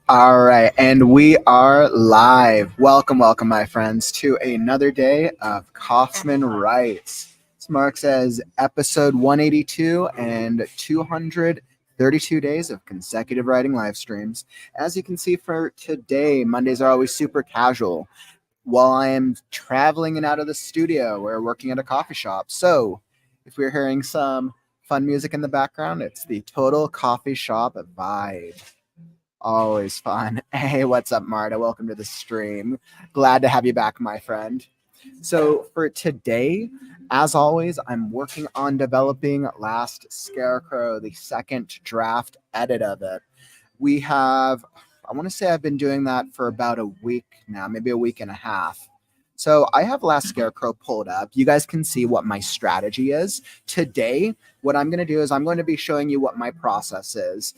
All right, and we are live. Welcome, my friends, to another day of Kauffman Writes. This marks as episode 182 and 232 days of consecutive writing live streams. As you can see for today, Mondays are always super casual. While I am traveling and out of the studio, we're working at a coffee shop. So, if we're hearing some fun music in the background, it's the Total Coffee Shop vibe. Always fun. Hey, what's up, Marta? Welcome to the stream. Glad to have you back, my friend. So, for today, as always, I'm working on developing Last Scarecrow, the second draft edit of it. We have, I want to say I've been doing that for about a week now, maybe a week and a half. So, I have Last Scarecrow pulled up. You guys can see what my strategy is. Today, what I'm going to do is I'm going to be showing you what my process is.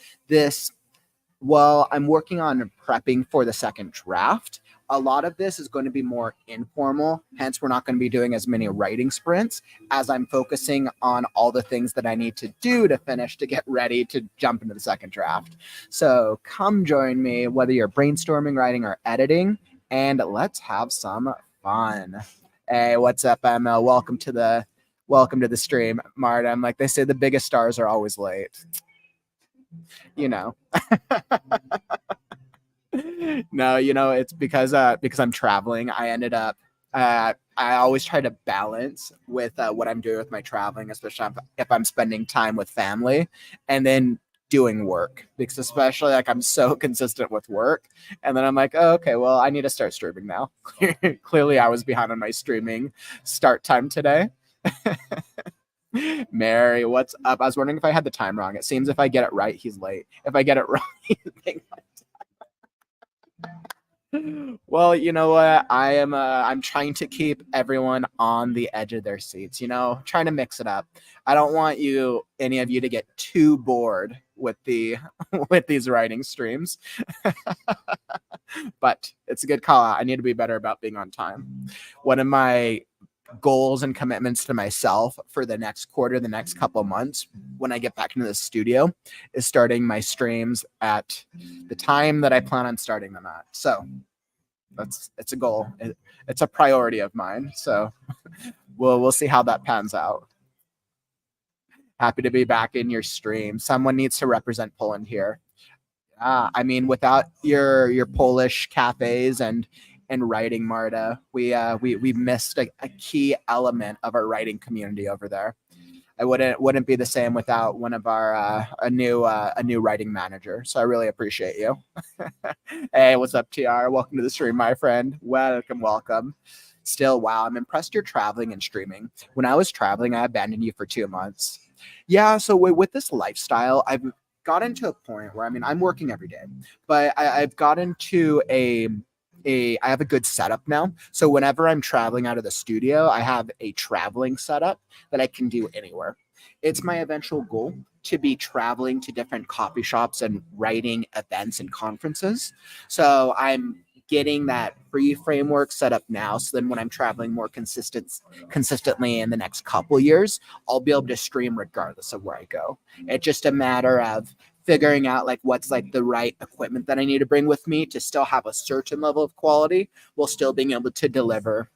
Well, I'm working on prepping for the second draft. A lot of this is going to be more informal. Hence, we're not going to be doing as many writing sprints as I'm focusing on all the things that I need to do to finish to get ready to jump into the second draft. So come join me, whether you're brainstorming, writing, or editing, and let's have some fun. Hey, what's up, ML? Welcome to the stream, Marta. I'm like they say, the biggest stars are always late. You know. No, it's because I'm traveling. I always try to balance with what I'm doing with my traveling, especially if I'm spending time with family, and then doing work, because especially like I'm so consistent with work, and then I'm like, oh, okay, well, I need to start streaming now. Clearly I was behind on my streaming start time today. Mary, what's up? I was wondering if I had the time wrong. It seems if I get it right, he's late. If I get it wrong, he's being well, you know what? I'm trying to keep everyone on the edge of their seats, trying to mix it up. I don't want any of you to get too bored with the with these writing streams. But it's a good call out. I need to be better about being on time. One of my goals and commitments to myself for the next quarter, the next couple of months, when I get back into the studio, is starting my streams at the time that I plan on starting them at. So it's a goal. It's a priority of mine. So we'll see how that pans out. Happy to be back in your stream. Someone needs to represent Poland here. I mean, without your Polish cafes and writing, Marta, we missed a key element of our writing community over there. I wouldn't be the same without one of our a new writing manager. So I really appreciate you. Hey, what's up, TR? Welcome to the stream, my friend. Welcome. Still, wow, I'm impressed you're traveling and streaming. When I was traveling, I abandoned you for 2 months. Yeah, so with this lifestyle, I've gotten to a point where, I mean, I'm working every day, but I've gotten to I have a good setup now. So whenever I'm traveling out of the studio, I have a traveling setup that I can do anywhere. It's my eventual goal to be traveling to different coffee shops and writing events and conferences. So I'm getting that free framework set up now. So then when I'm traveling more consistently in the next couple years, I'll be able to stream regardless of where I go. It's just a matter of figuring out like what's like the right equipment that I need to bring with me to still have a certain level of quality while still being able to deliver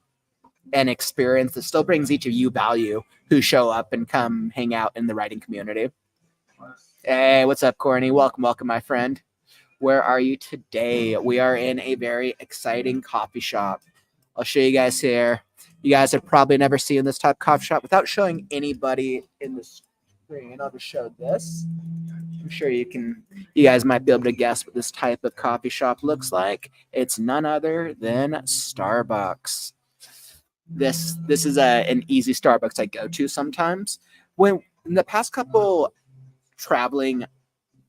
an experience that still brings each of you value who show up and come hang out in the writing community. Hey, what's up, Courtney? Welcome, my friend. Where are you today? We are in a very exciting coffee shop. I'll show you guys here. You guys have probably never seen this type of coffee shop without showing anybody in the screen. I'll just show this. I'm sure you guys might be able to guess what this type of coffee shop looks like. It's none other than Starbucks. This is an easy Starbucks I go to sometimes. When in the past couple traveling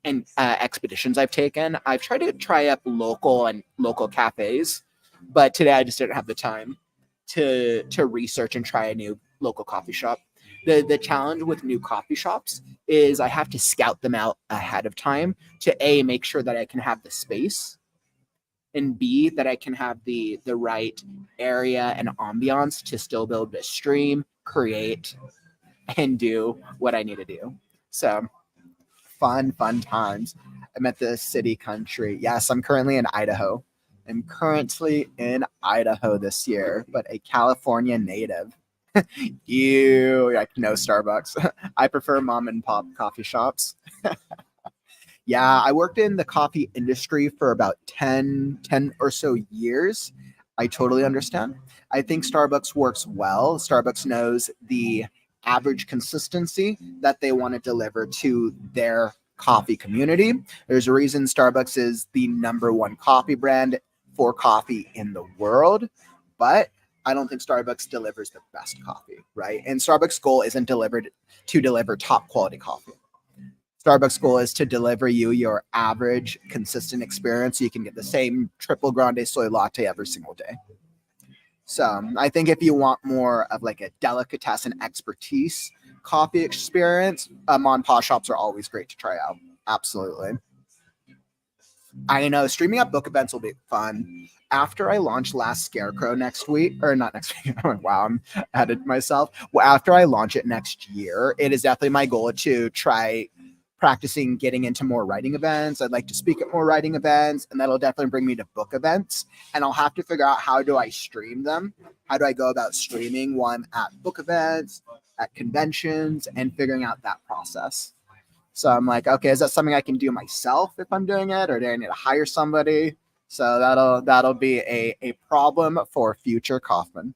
and expeditions I've taken, I've tried to try up local cafes, but today I just didn't have the time to research and try a new local coffee shop. The challenge with new coffee shops is I have to scout them out ahead of time to A, make sure that I can have the space, and B, that I can have the right area and ambiance to still be able to stream, create, and do what I need to do. So fun times. I met the city country. Yes, I'm currently in Idaho. I'm currently in Idaho this year, but a California native. Ew, like no Starbucks. I prefer mom and pop coffee shops. Yeah, I worked in the coffee industry for about 10 or so years. I totally understand. I think Starbucks works well. Starbucks knows the average consistency that they want to deliver to their coffee community. There's a reason Starbucks is the number one coffee brand for coffee in the world, but I don't think Starbucks delivers the best coffee, right? And Starbucks' goal isn't delivered to deliver top quality coffee. Starbucks' goal is to deliver you your average, consistent experience so you can get the same triple grande soy latte every single day. So I think if you want more of like a delicatessen expertise coffee experience, mom and pop shops are always great to try out. Absolutely. I know streaming up book events will be fun. After I launch Last Scarecrow next week, or not next week, wow, I'm ahead of myself. Well, after I launch it next year, it is definitely my goal to try practicing getting into more writing events. I'd like to speak at more writing events, and that'll definitely bring me to book events. And I'll have to figure out how do I stream them? How do I go about streaming one at book events, at conventions, and figuring out that process. So I'm like, okay, is that something I can do myself if I'm doing it, or do I need to hire somebody? So that'll be a problem for future Kauffman.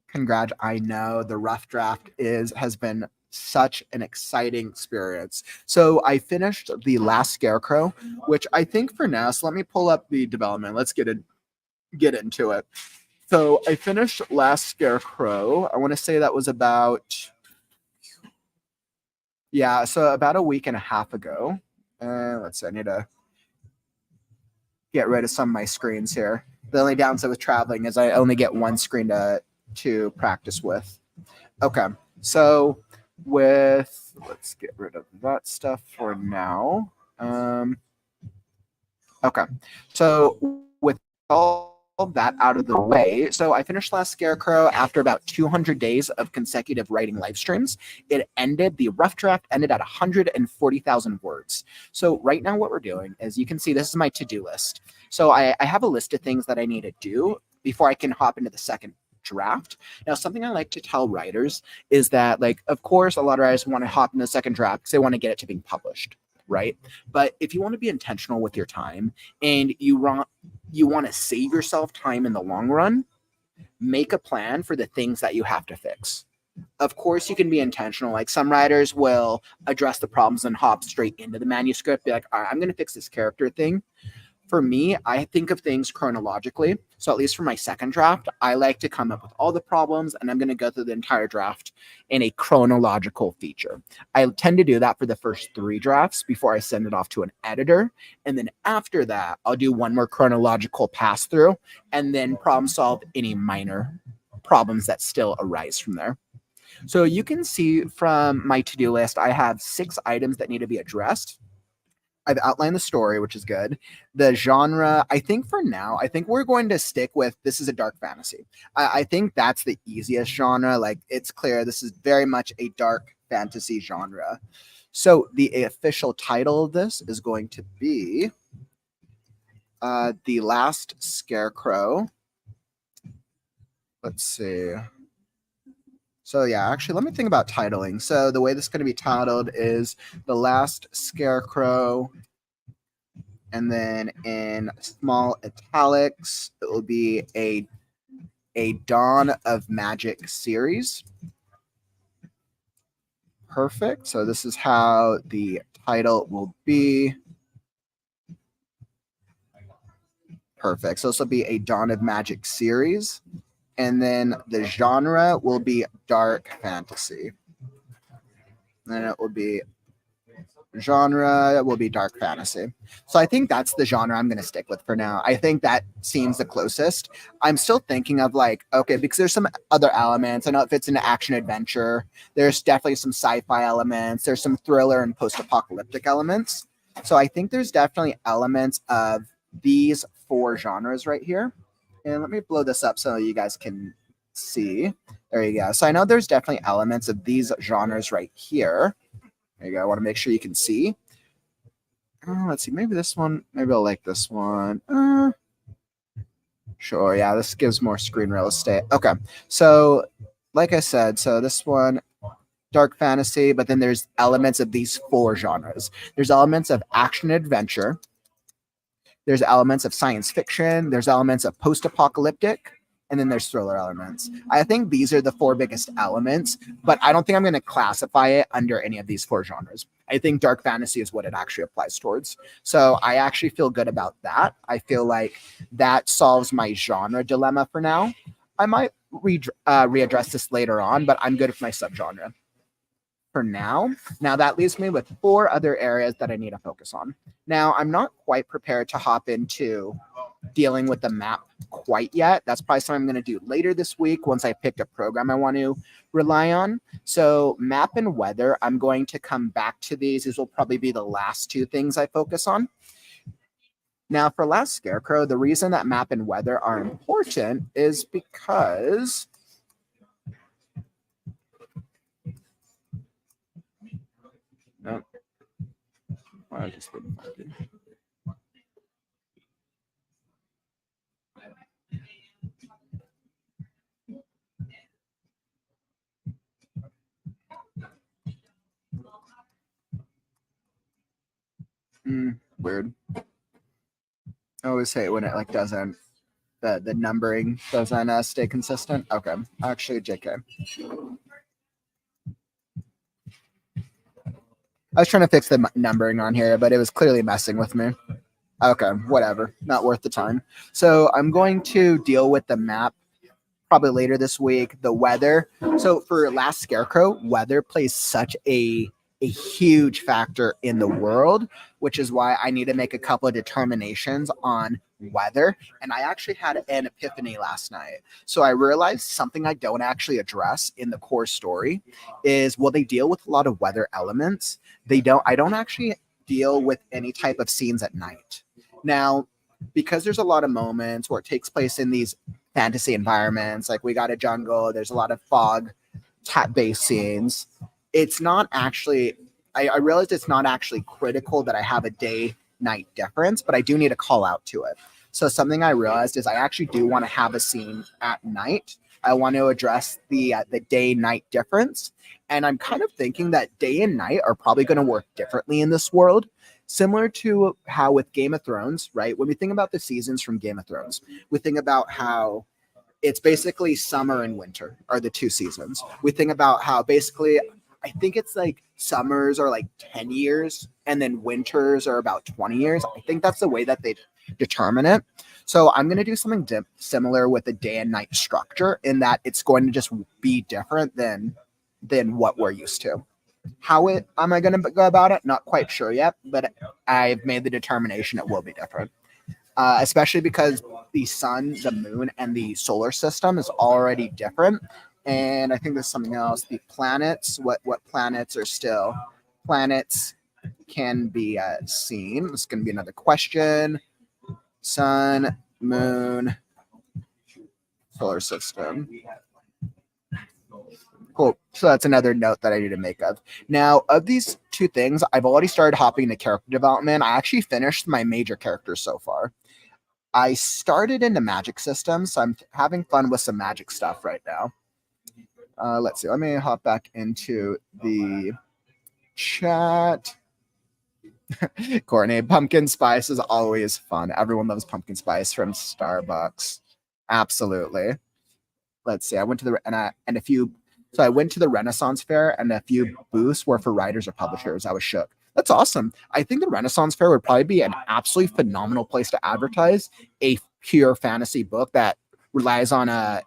Congrats. I know the rough draft has been such an exciting experience. So I finished the Last Scarecrow, which I think for now, so let me pull up the development. Let's get into it. So I finished Last Scarecrow. I want to say that was about about a week and a half ago. Let's see, I need to get rid of some of my screens here. The only downside with traveling is I only get one screen to practice with. Okay, so let's get rid of that stuff for now. Okay, so with all that out of the way, so I finished Last Scarecrow after about 200 days of consecutive writing live streams. The rough draft ended at 140,000 words. So right now what we're doing is, you can see this is my to-do list. So I have a list of things that I need to do before I can hop into the second draft. Now, something I like to tell writers is that, like, of course, a lot of writers want to hop into the second draft because they want to get it to being published, right? But if you want to be intentional with your time and you want to save yourself time in the long run, make a plan for the things that you have to fix. Of course, you can be intentional. Like, some writers will address the problems and hop straight into the manuscript, be like, all right, I'm going to fix this character thing. For me, I think of things chronologically. So at least for my second draft, I like to come up with all the problems, and I'm going to go through the entire draft in a chronological feature. I tend to do that for the first 3 drafts before I send it off to an editor. And then after that, I'll do one more chronological pass through and then problem solve any minor problems that still arise from there. So you can see from my to-do list, I have 6 items that need to be addressed. I've outlined the story, which is good. The genre, I think for now, I think we're going to stick with, this is a dark fantasy. I think that's the easiest genre. Like, it's clear this is very much a dark fantasy genre. So the official title of this is going to be The Last Scarecrow. Let's see. So yeah, actually, let me think about titling. So the way this is going to be titled is The Last Scarecrow, and then in small italics, it will be a Dawn of Magic series. Perfect. So this is how the title will be. Perfect. So this will be a Dawn of Magic series. And then the genre will be dark fantasy. Then it will be dark fantasy. So I think that's the genre I'm going to stick with for now. I think that seems the closest. I'm still thinking of, like, okay, because there's some other elements. I know it fits into action adventure. There's definitely some sci-fi elements. There's some thriller and post-apocalyptic elements. So I think there's definitely elements of these 4 genres right here. And let me blow this up so you guys can see. There you go. So I know there's definitely elements of these genres right here. There you go. I want to make sure you can see. Let's see. Maybe this one. Maybe I'll like this one. Sure. Yeah, this gives more screen real estate. Okay. So, like I said, so this one, dark fantasy, but then there's elements of these four genres. There's elements of action adventure. There's elements of science fiction. There's elements of post-apocalyptic, and then there's thriller elements. I think these are the four biggest elements, but I don't think I'm going to classify it under any of these four genres. I think dark fantasy is what it actually applies towards. So I actually feel good about that. I feel like that solves my genre dilemma for now. I might readdress this later on, but I'm good with my subgenre for now. Now that leaves me with four other areas that I need to focus on. Now I'm not quite prepared to hop into dealing with the map quite yet. That's probably something I'm going to do later this week once I pick a program I want to rely on. So map and weather, I'm going to come back to these. These will probably be the last two things I focus on. Now for Last Scarecrow, the reason that map and weather are important is because no. I just didn't find it. Weird. I always hate when it like doesn't the numbering doesn't stay consistent. Okay, actually, JK. I was trying to fix the numbering on here, but it was clearly messing with me. Okay, whatever. Not worth the time. So I'm going to deal with the map probably later this week. The weather. So for Last Scarecrow, weather plays such a huge factor in the world, which is why I need to make a couple of determinations on weather. And I actually had an epiphany last night. So I realized something I don't actually address in the core story is, well, they deal with a lot of weather elements. I don't actually deal with any type of scenes at night. Now, because there's a lot of moments where it takes place in these fantasy environments, like we got a jungle, there's a lot of fog, based scenes. It's not actually, I realized it's not actually critical that I have a day night difference, but I do need to call out to it. So something I realized is I actually do want to have a scene at night. I want to address the day night difference. And I'm kind of thinking that day and night are probably going to work differently in this world, similar to how with Game of Thrones, right? When we think about the seasons from Game of Thrones, we think about how it's basically summer and winter are the two seasons. We think about how basically, I think it's like summers are like 10 years and then winters are about 20 years. I think that's the way that they determine it. So I'm going to do something similar with the day and night structure in that it's going to just be different than what we're used to. How am I going to go about it? Not quite sure yet, but I've made the determination it will be different. Especially because the sun, the moon, and the solar system is already different. And I think there's something else. The planets, what planets are still planets can be seen. This is going to be another question. Sun, moon, solar system. Cool. So that's another note that I need to make of. Now, of these two things, I've already started hopping into character development. I actually finished my major characters so far. I started in the magic system, so I'm having fun with some magic stuff right now. Let's see. Let me hop back into the chat. Courtney, pumpkin spice is always fun. Everyone loves pumpkin spice from Starbucks. Absolutely. Let's see. I went to I went to the Renaissance Fair, and a few booths were for writers or publishers. I was shook. That's awesome. I think the Renaissance Fair would probably be an absolutely phenomenal place to advertise a pure fantasy book that relies on a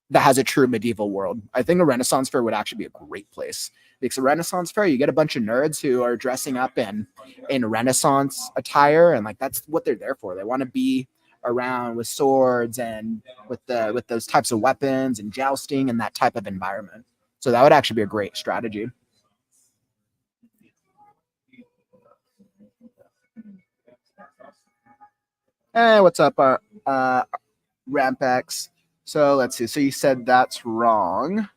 that has a true medieval world. I think a Renaissance Fair would actually be a great place. Because a Renaissance Fair, you get a bunch of nerds who are dressing up in Renaissance attire, and like that's what they're there for. They want to be around with swords and with those types of weapons and jousting and that type of environment. So that would actually be a great strategy. Hey, what's up, Rampex? So let's see. So you said that's wrong.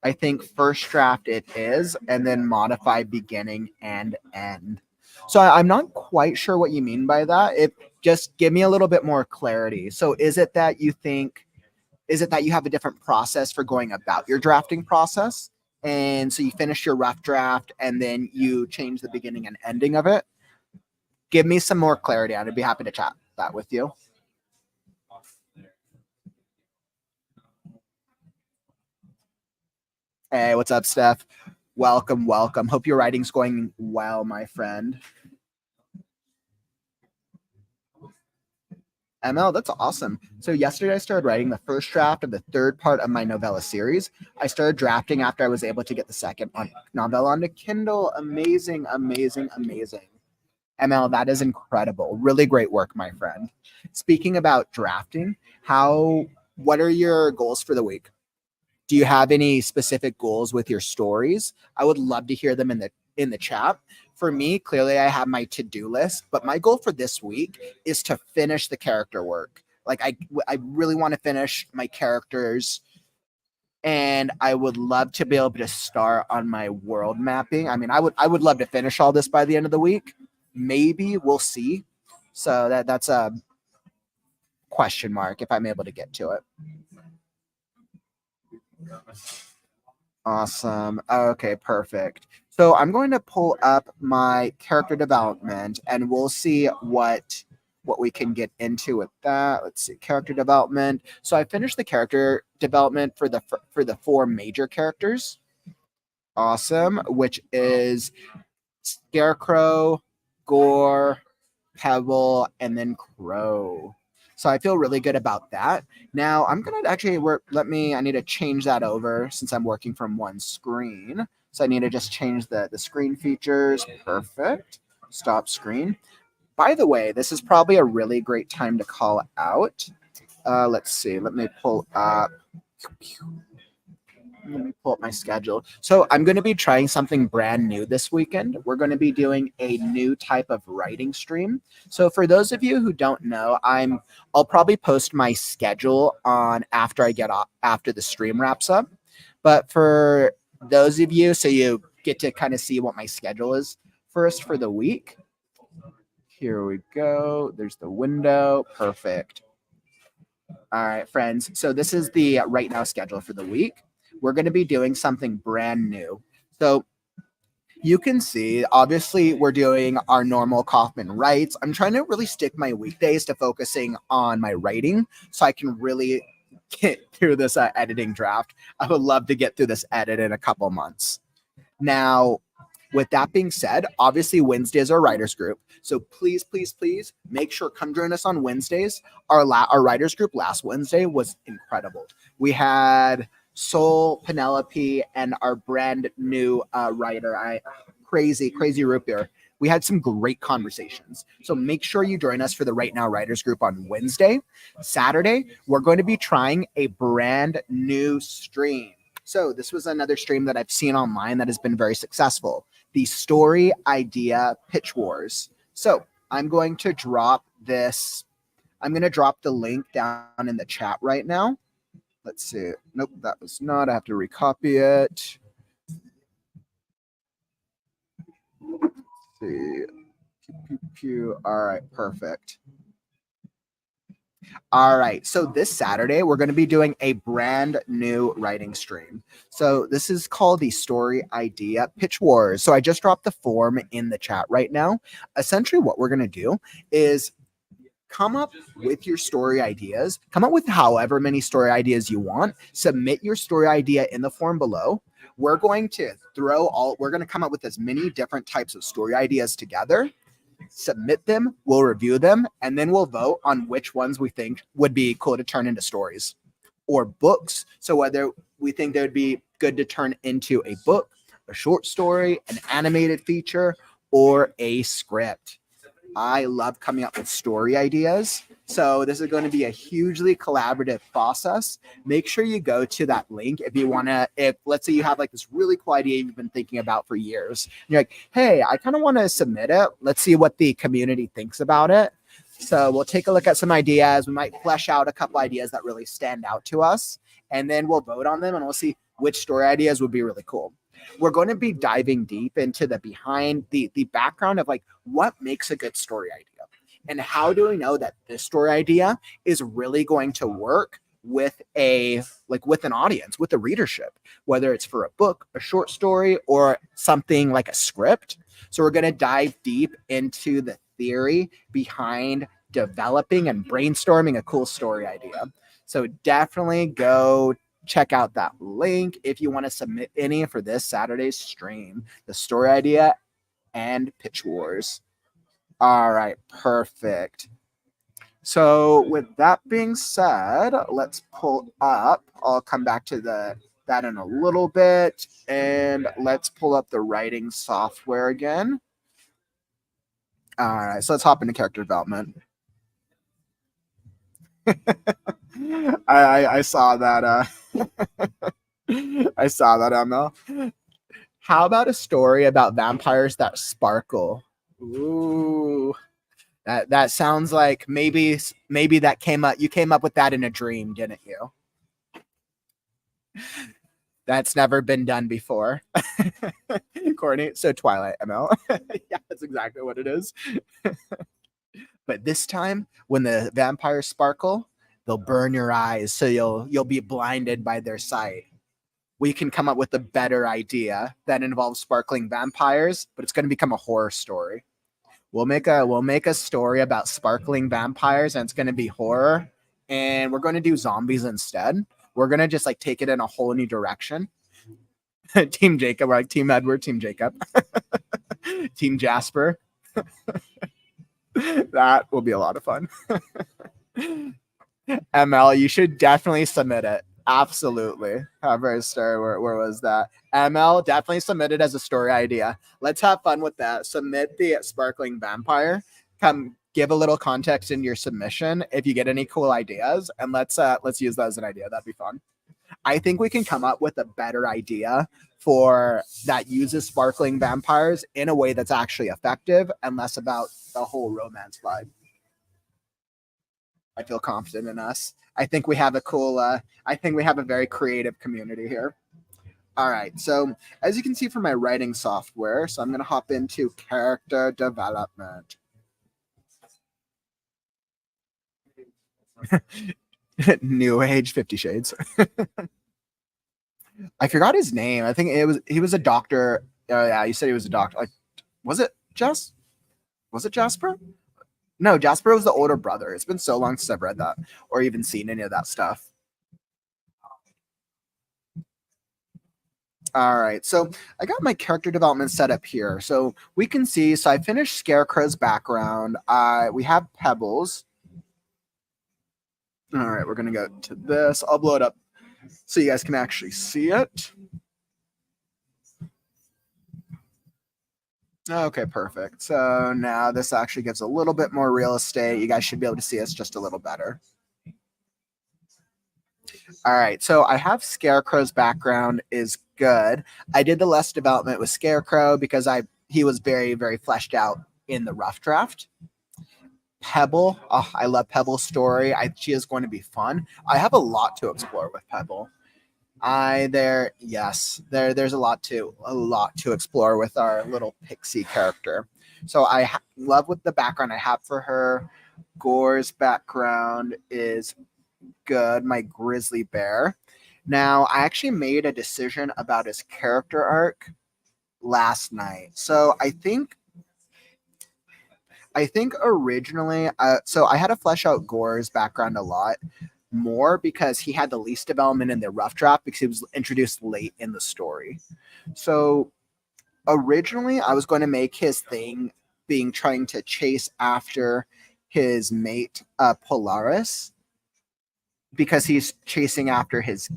I think first draft it is, and then modify beginning and end. So I'm not quite sure what you mean by that. It just give me a little bit more clarity. So is it that you think, is it that you have a different process for going about your drafting process? And so you finish your rough draft and then you change the beginning and ending of it? Give me some more clarity. I'd be happy to chat that with you. Hey, what's up, Steph? Welcome, welcome. Hope your writing's going well, my friend. ML, that's awesome. So yesterday I started writing the first draft of the third part of my novella series. I started drafting after I was able to get the second novella onto Kindle. Amazing, amazing, amazing. ML, that is incredible. Really great work, my friend. Speaking about drafting, what are your goals for the week? Do you have any specific goals with your stories? I would love to hear them in the chat. For me, clearly I have my to-do list, but my goal for this week is to finish the character work. Like I really want to finish my characters, and I would love to be able to start on my world mapping. I mean, I would love to finish all this by the end of the week. Maybe we'll see. So that's a question mark if I'm able to get to it. Awesome. Okay, perfect. So I'm going to pull up my character development and we'll see what we can get into with that. Let's see, character development. So I finished the character development for the four major characters. Awesome, which is Scarecrow, Gore, Pebble, and then Crow. So I feel really good about that. Now I'm gonna actually work. I need to change that over since I'm working from one screen. So I need to just change the screen features. Perfect. Stop screen. By the way, this is probably a really great time to call out. Let's see. Let me pull up. Let me pull up my schedule. So I'm going to be trying something brand new this weekend. We're going to be doing a new type of writing stream. So for those of you who don't know, I'll probably post my schedule on after the stream wraps up. But for those of you, so you get to kind of see what my schedule is first for the week. Here we go. There's the window. Perfect. All right, friends. So this is the right now schedule for the week. We're going to be doing something brand new. So you can see, obviously, we're doing our normal Kauffman Writes. I'm trying to really stick my weekdays to focusing on my writing so I can really get through this editing draft. I would love to get through this edit in a couple months. Now, with that being said, obviously Wednesday is our writers group. So please, please, please make sure come join us on Wednesdays. Our writers group last Wednesday was incredible. We had Soul, Penelope, and our brand new writer, crazy root beer. We had some great conversations. So make sure you join us for the Right Now Writers Group on Wednesday. Saturday, we're going to be trying a brand new stream. So this was another stream that I've seen online that has been very successful. The Story Idea Pitch Wars. So I'm going to drop this. I'm going to drop the link down in the chat right now. Let's see. Nope, that was not. I have to recopy it. Let's see. All right, perfect. All right. So this Saturday, we're going to be doing a brand new writing stream. So this is called the Story Idea Pitch Wars. So I just dropped the form in the chat right now. Essentially, what we're going to do is come up with your story ideas. Come up with however many story ideas you want. Submit your story idea in the form below. We're going to come up with as many different types of story ideas together. Submit them, we'll review them, and then we'll vote on which ones we think would be cool to turn into stories or books. So whether we think they would be good to turn into a book, a short story, an animated feature, or a script. I love coming up with story ideas. So this is going to be a hugely collaborative process. Make sure you go to that link if you want to, if let's say you have like this really cool idea you've been thinking about for years. And you're like, hey, I kind of want to submit it. Let's see what the community thinks about it. So we'll take a look at some ideas. We might flesh out a couple ideas that really stand out to us, and then we'll vote on them and we'll see which story ideas would be really cool. We're going to be diving deep into the behind the background of like what makes a good story idea and how do we know that this story idea is really going to work with with an audience, with a readership, whether it's for a book, a short story, or something like a script. So we're going to dive deep into the theory behind developing and brainstorming a cool story idea. So definitely go check out that link if you want to submit any for this Saturday's stream, the story idea and pitch wars. All right, perfect. So with that being said, let's pull up. I'll come back to that in a little bit, and let's pull up the writing software again. All right, so let's hop into character development. I saw that. I saw that, ML. How about a story about vampires that sparkle? Ooh, that sounds like maybe that came up. You came up with that in a dream, didn't you? That's never been done before. Courtney, so Twilight, ML. Yeah, that's exactly what it is. But this time, when the vampires sparkle, they'll burn your eyes, so you'll be blinded by their sight. We can come up with a better idea that involves sparkling vampires, but it's going to become a horror story. We'll make a story about sparkling vampires, and it's going to be horror, and we're going to do zombies instead. We're going to just like take it in a whole new direction. Team Jacob, we're like Team Edward, Team Jacob, Team Jasper. That will be a lot of fun. ML, you should definitely submit it. Absolutely. However, story, where was that? ML definitely submitted as a story idea. Let's have fun with that. Submit the sparkling vampire. Come give a little context in your submission if you get any cool ideas, and let's use that as an idea. That'd be fun. I think we can come up with a better idea for that uses sparkling vampires in a way that's actually effective and less about the whole romance vibe. I feel confident in us. I think we have a very creative community here. All right. So as you can see from my writing software, so I'm going to hop into character development. New Age 50 Shades. I forgot his name. I think he was a doctor. Oh yeah, you said he was a doctor. Like, was it Jasper? No, Jasper was the older brother. It's been so long since I've read that or even seen any of that stuff. All right, so I got my character development set up here. So we can see, so I finished Scarecrow's background. We have Pebbles. All right, we're going to go to this. I'll blow it up so you guys can actually see it. Okay, perfect. So now this actually gives a little bit more real estate. You guys should be able to see us just a little better. All right, so I have Scarecrow's background is good. I did the less development with Scarecrow because he was very, very fleshed out in the rough draft. Pebble, oh, I love Pebble's story. She is going to be fun. I have a lot to explore with Pebble. There's a lot to explore with our little pixie character. So I love with the background I have for her. Gore's background is good. My grizzly bear. Now I actually made a decision about his character arc last night. So I think originally, so I had to flesh out Gore's background a lot more because he had the least development in the rough draft because he was introduced late in the story. So originally I was going to make his thing being trying to chase after his mate Polaris because he's chasing after his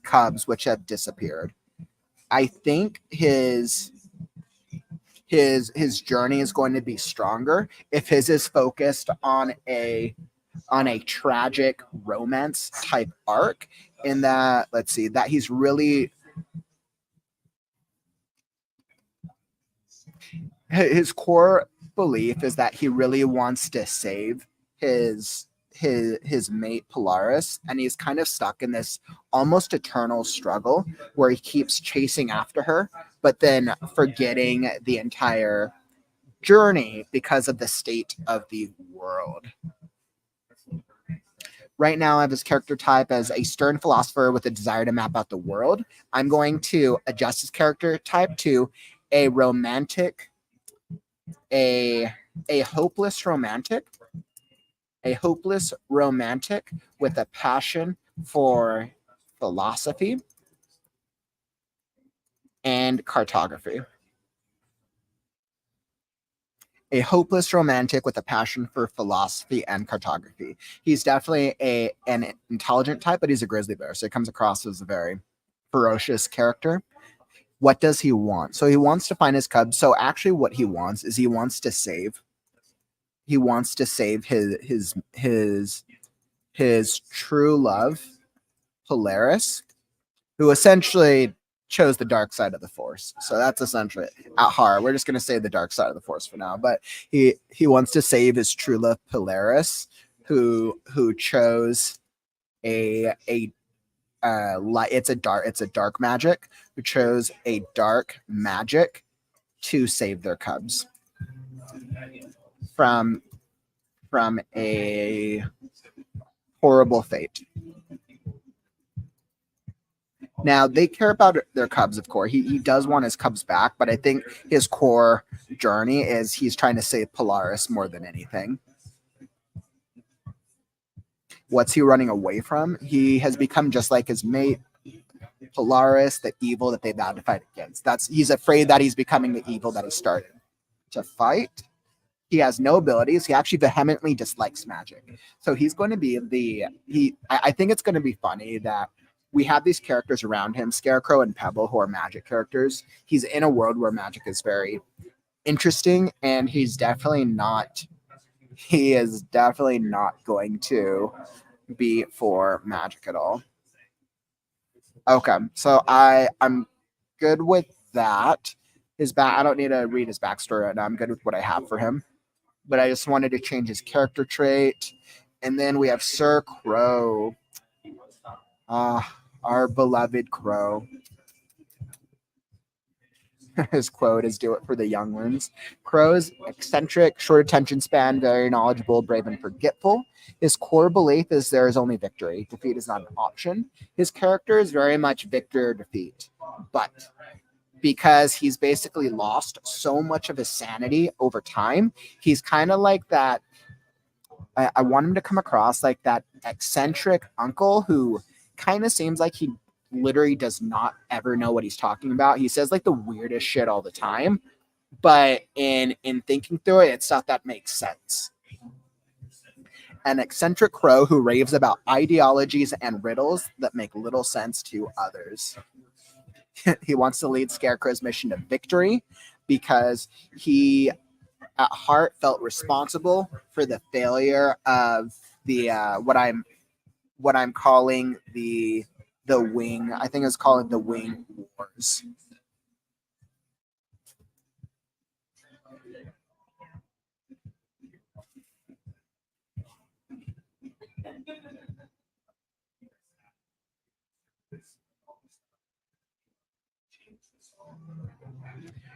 cubs which have disappeared. I think his journey is going to be stronger if his is focused on a tragic romance type arc in that, let's see, that he's really his core belief is that he really wants to save his mate Polaris, and he's kind of stuck in this almost eternal struggle where he keeps chasing after her, but then forgetting the entire journey because of the state of the world. Right now, I have his character type as a stern philosopher with a desire to map out the world. I'm going to adjust his character type to a romantic, a hopeless romantic, with a passion for philosophy and cartography. A hopeless romantic with a passion for philosophy and cartography. He's definitely an intelligent type, but he's a grizzly bear, so it comes across as a very ferocious character. What does he want? So he wants to find his cubs. So actually what he wants is he wants to save his true love, Polaris, who essentially chose the dark side of the force. So that's essentially at heart. We're just going to say the dark side of the force for now. But he wants to save his true love, Polaris, who chose it's a dark magic, who chose a dark magic to save their cubs from a horrible fate. Now, they care about their cubs, of course. He does want his cubs back, but I think his core journey is he's trying to save Polaris more than anything. What's he running away from? He has become just like his mate, Polaris, the evil that they vowed to fight against. He's afraid that he's becoming the evil that he started to fight. He has no abilities. He actually vehemently dislikes magic. So he's going to be I think it's going to be funny that we have these characters around him, Scarecrow and Pebble, who are magic characters. He's in a world where magic is very interesting, and he is definitely not going to be for magic at all. Okay, so I'm good with that. I don't need to read his backstory right now. I'm good with what I have for him. But I just wanted to change his character trait. And then we have Sir Crow. Our beloved Crow. His quote is "Do it for the young ones." Crow's eccentric, short attention span, very knowledgeable, brave, and forgetful. His core belief is there is only victory. Defeat is not an option. His character is very much victor or defeat. But because he's basically lost so much of his sanity over time, he's kind of like that. I want him to come across like that eccentric uncle who kind of seems like he literally does not ever know what he's talking about. He says like the weirdest shit all the time, but in thinking through it, it's stuff that makes sense. An eccentric crow who raves about ideologies and riddles that make little sense to others. He wants to lead Scarecrow's mission to victory because he at heart felt responsible for the failure of the what I'm calling the wing. I think it's called the Wing Wars.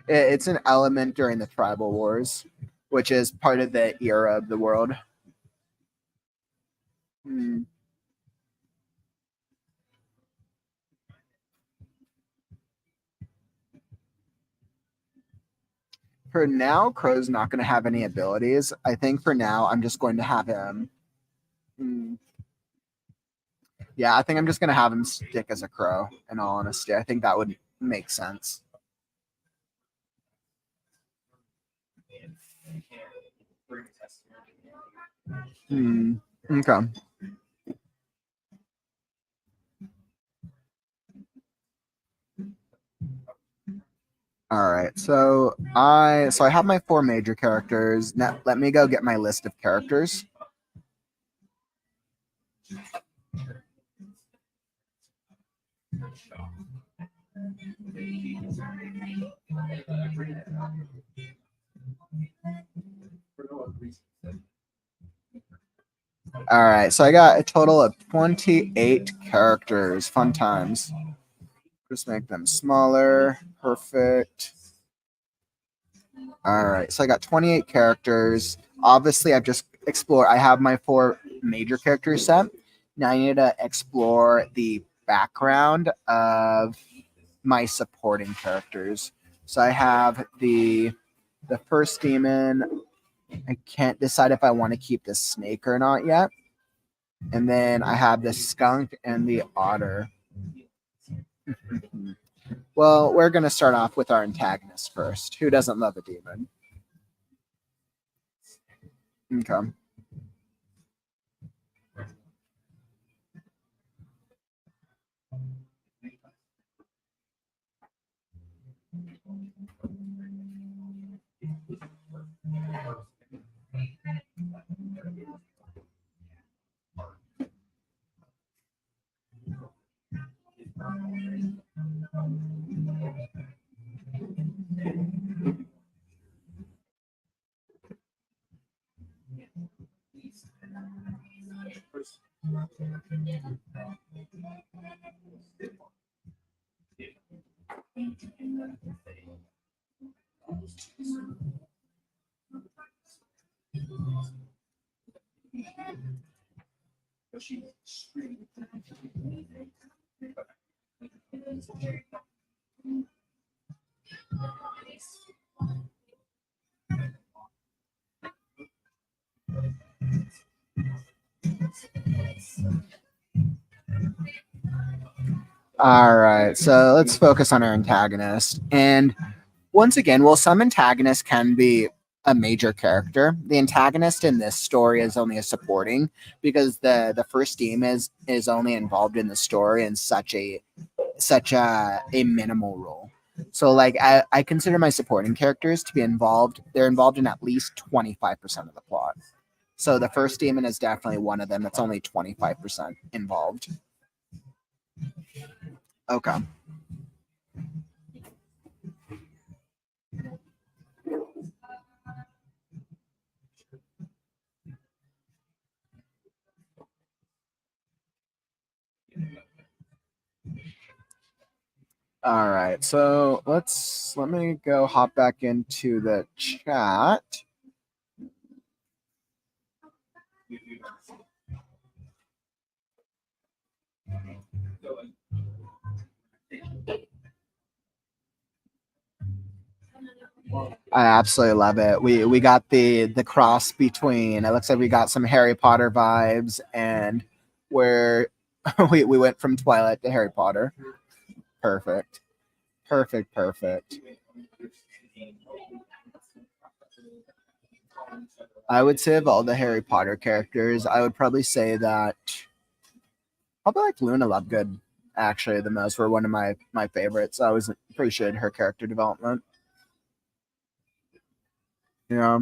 It's an element during the tribal wars, which is part of the era of the world. For now, Crow's not going to have any abilities. I think for now, I'm just going to have him. Yeah, I think I'm just going to have him stick as a crow, in all honesty. I think that would make sense. Okay. All right. So I have my 4 major characters. Now let me go get my list of characters. All right, so I got a total of 28 characters. Fun times. Just make them smaller. Perfect. All right, so I got 28 characters. Obviously, I've just explored. I have my 4 major characters set. Now I need to explore the background of my supporting characters. So I have the first demon. I can't decide if I want to keep the snake or not yet. And then I have the skunk and the otter. Well, we're going to start off with our antagonist first. Who doesn't love a demon? Okay. All right, so let's focus on our antagonist. And once again, while some antagonists can be a major character, the antagonist in this story is only a supporting because the first team is only involved in the story in such a minimal role. So like I consider my supporting characters to be involved. They're involved in at least 25% of the plot. So the first demon is definitely one of them that's only 25% involved. Okay. All right. So let me go hop back into the chat. I absolutely love it. We got the cross between. It looks like we got some Harry Potter vibes, and where we went from Twilight to Harry Potter. Perfect, perfect, perfect. I would say of all the Harry Potter characters, I would probably say that probably like Luna Lovegood actually the most were one of my favorites. I always appreciated her character development. Yeah.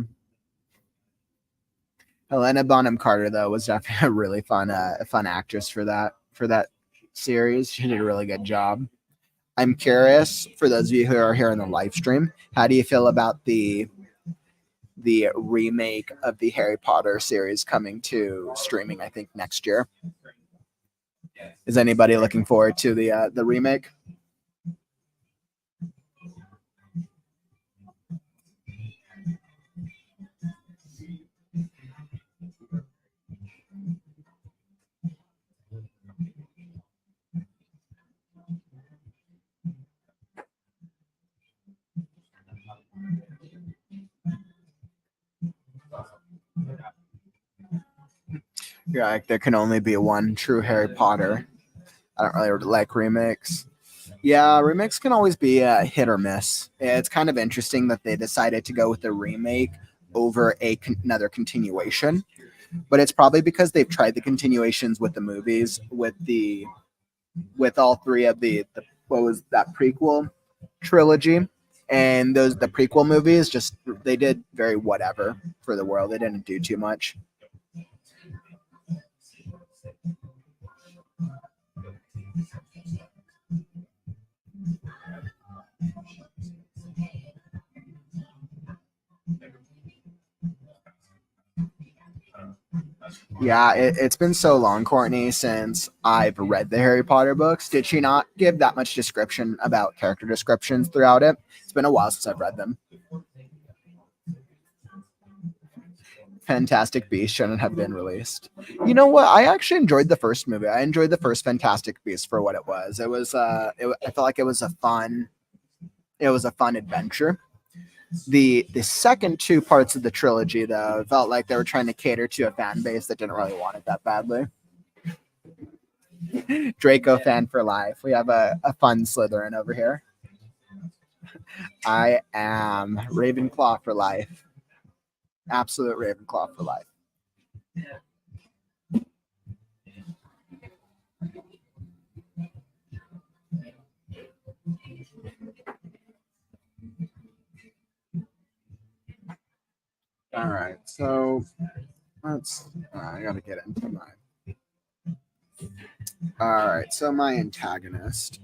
Helena Bonham Carter though was definitely a really fun actress for that series. She did a really good job. I'm curious for those of you who are here in the live stream, how do you feel about the remake of the Harry Potter series coming to streaming? I think next year. Is anybody looking forward to the remake? Yeah, like there can only be one true Harry Potter. I don't really like remakes. Yeah, remakes can always be a hit or miss. It's kind of interesting that they decided to go with a remake over another continuation, but it's probably because they've tried the continuations with the movies, with all 3 of the what was that prequel trilogy, and those the prequel movies just they did very whatever for the world. They didn't do too much. Yeah, it's been so long, Courtney, since I've read the Harry Potter books. Did she not give that much description about character descriptions throughout it? It's been a while since I've read them. Fantastic Beasts shouldn't have been released. You know what? I actually enjoyed the first movie. I enjoyed the first Fantastic Beasts for what it was. I felt like it was a fun adventure. The second two parts of the trilogy, though, felt like they were trying to cater to a fan base that didn't really want it that badly. Draco fan for life. We have a fun Slytherin over here. I am Ravenclaw for life. Absolute Ravenclaw for life. All right, so let's. I gotta get into my. All right, so my antagonist.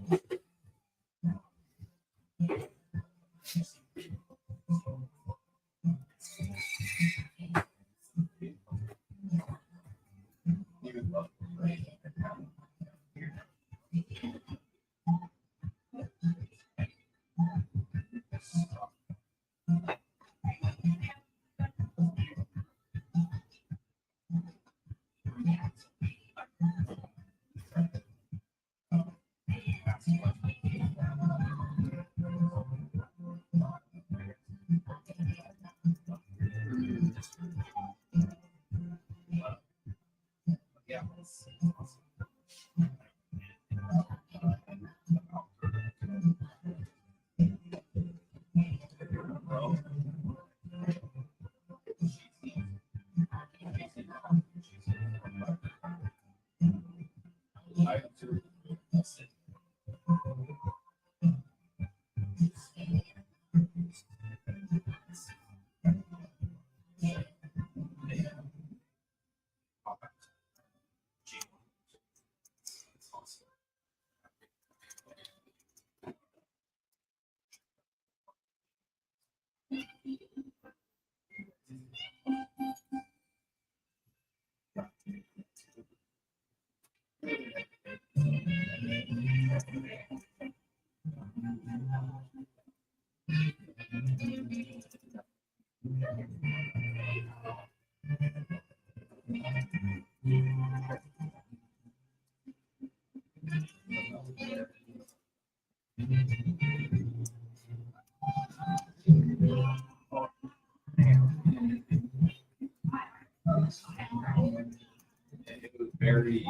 Very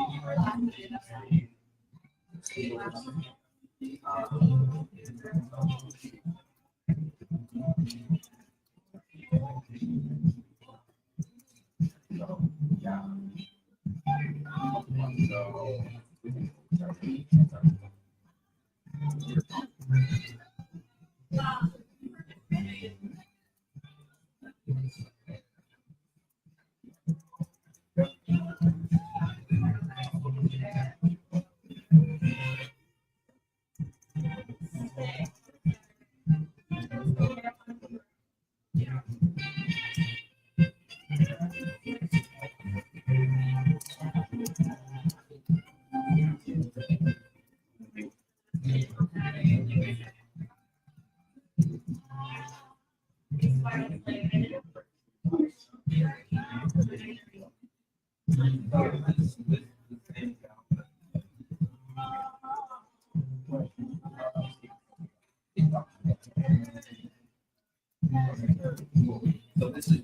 so this is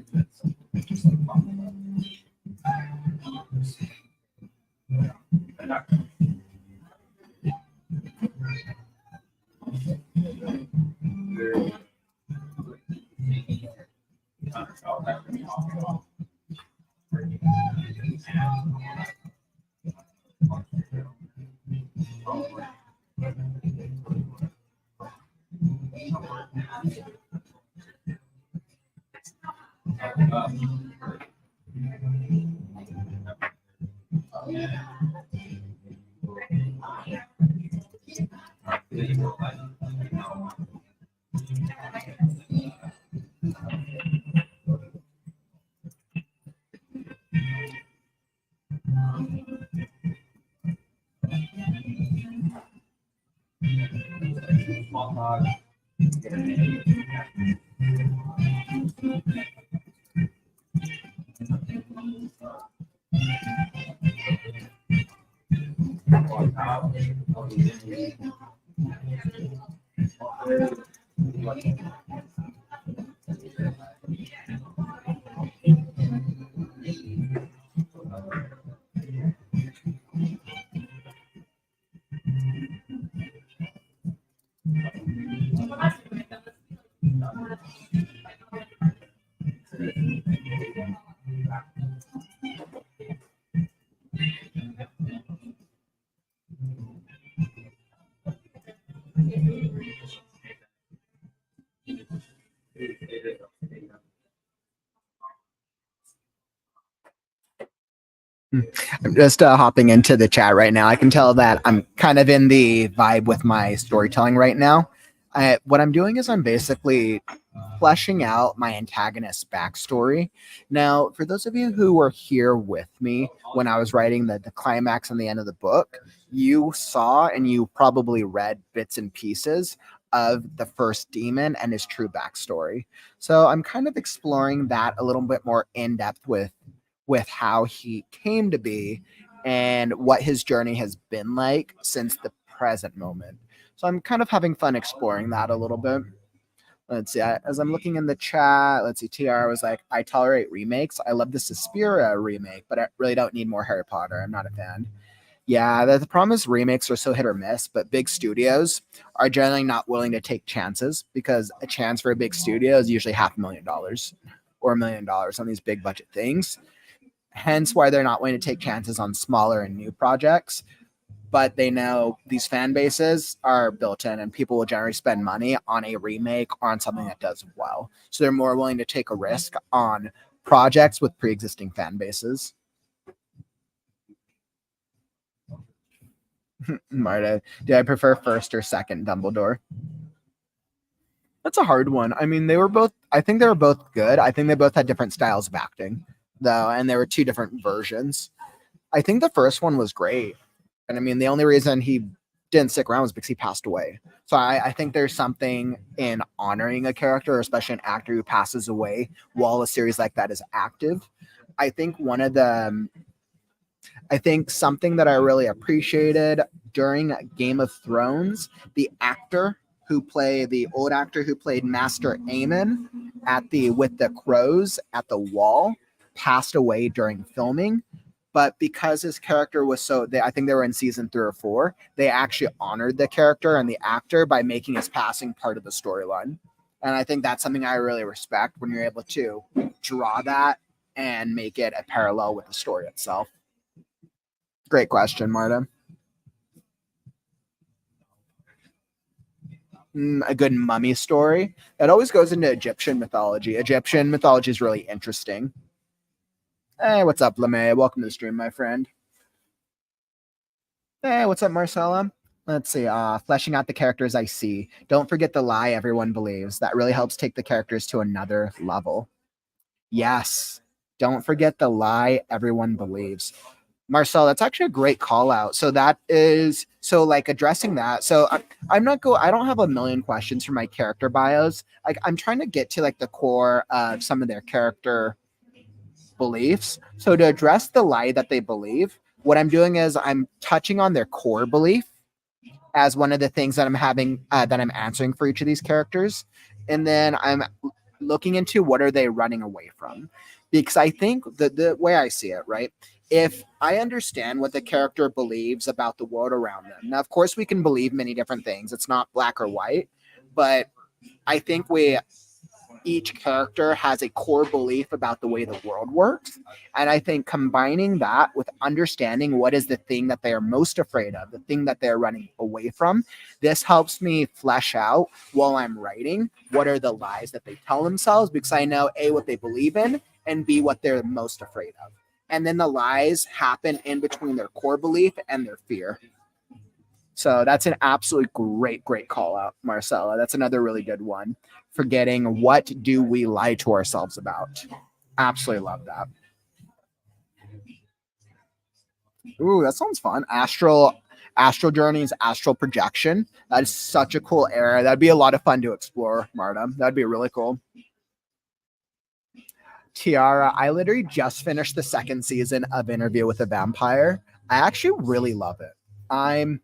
I'm just hopping into the chat right now. I can tell that I'm kind of in the vibe with my storytelling right now. What I'm doing is I'm basically fleshing out my antagonist's backstory. Now, for those of you who were here with me when I was writing the climax and the end of the book, you saw and you probably read bits and pieces of the first demon and his true backstory. So I'm kind of exploring that a little bit more in depth with how he came to be and what his journey has been like since the present moment. So I'm kind of having fun exploring that a little bit. Let's see. As I'm looking in the chat, let's see. TR was like, I tolerate remakes. I love the Suspiria remake, but I really don't need more Harry Potter. I'm not a fan. Yeah, the problem is remakes are so hit or miss, but big studios are generally not willing to take chances because a chance for a big studio is usually $500,000 or $1 million on these big budget things. Hence why they're not willing to take chances on smaller and new projects. But they know these fan bases are built in and people will generally spend money on a remake or on something that does well. So they're more willing to take a risk on projects with pre-existing fan bases. Marta, do I prefer first or second Dumbledore? That's a hard one. I mean, I think they were both good. I think they both had different styles of acting, though, and there were two different versions. I think the first one was great. And I mean, the only reason he didn't stick around was because he passed away. So I think there's something in honoring a character, especially an actor who passes away while a series like that is active. I think something that I really appreciated during Game of Thrones, the old actor who played Master Aemon with the crows at the wall, passed away during filming. But because his character was I think they were in season 3 or 4, they actually honored the character and the actor by making his passing part of the storyline. And I think that's something I really respect when you're able to draw that and make it a parallel with the story itself. Great question, Marta. A good mummy story. It always goes into Egyptian mythology. Egyptian mythology is really interesting. Hey, what's up, LeMay? Welcome to the stream, my friend. Hey, what's up, Marcella? Let's see. Fleshing out the characters I see. Don't forget the lie everyone believes. That really helps take the characters to another level. Yes. Don't forget the lie everyone believes. Marcel, that's actually a great call out. So like addressing that. So I don't have a million questions for my character bios. Like I'm trying to get to like the core of some of their character beliefs. So to address the lie that they believe, what I'm doing is I'm touching on their core belief as one of the things that I'm answering for each of these characters. And then I'm looking into what are they running away from. Because I think the way I see it, right? If I understand what the character believes about the world around them. Now, of course, we can believe many different things. It's not black or white, but I think each character has a core belief about the way the world works. And I think combining that with understanding what is the thing that they are most afraid of, the thing that they're running away from, this helps me flesh out while I'm writing what are the lies that they tell themselves, because I know A, what they believe in, and B, what they're most afraid of. And then the lies happen in between their core belief and their fear. So that's an absolutely great call out, Marcella. That's another really good one. Forgetting what do we lie to ourselves about. Absolutely love that. Ooh, that sounds fun. Astral astral journeys, astral projection. That is such a cool area. That'd be a lot of fun to explore, Marta. That'd be really cool. Tiara, I literally just finished the second season of Interview with a Vampire. I actually really love it. I'm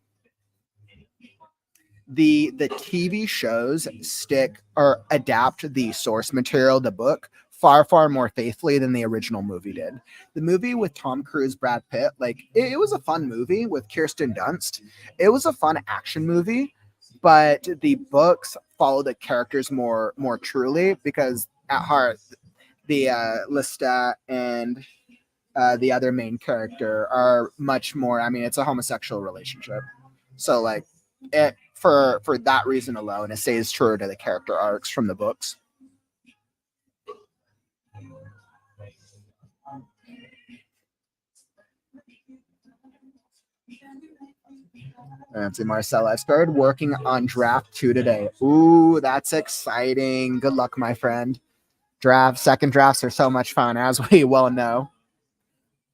the TV shows stick or adapt the source material, the book, far more faithfully than the original movie did. The movie with Tom Cruise, Brad Pitt, like it was a fun movie with Kirsten Dunst. It was a fun action movie, but the books follow the characters more truly because at heart the Lestat and the other main character are much more. I mean, it's a homosexual relationship, so like it for that reason alone, it stays true to the character arcs from the books. Nancy Marcella, I started working on draft 2 today. Ooh, that's exciting. Good luck, my friend. Second drafts are so much fun, as we well know.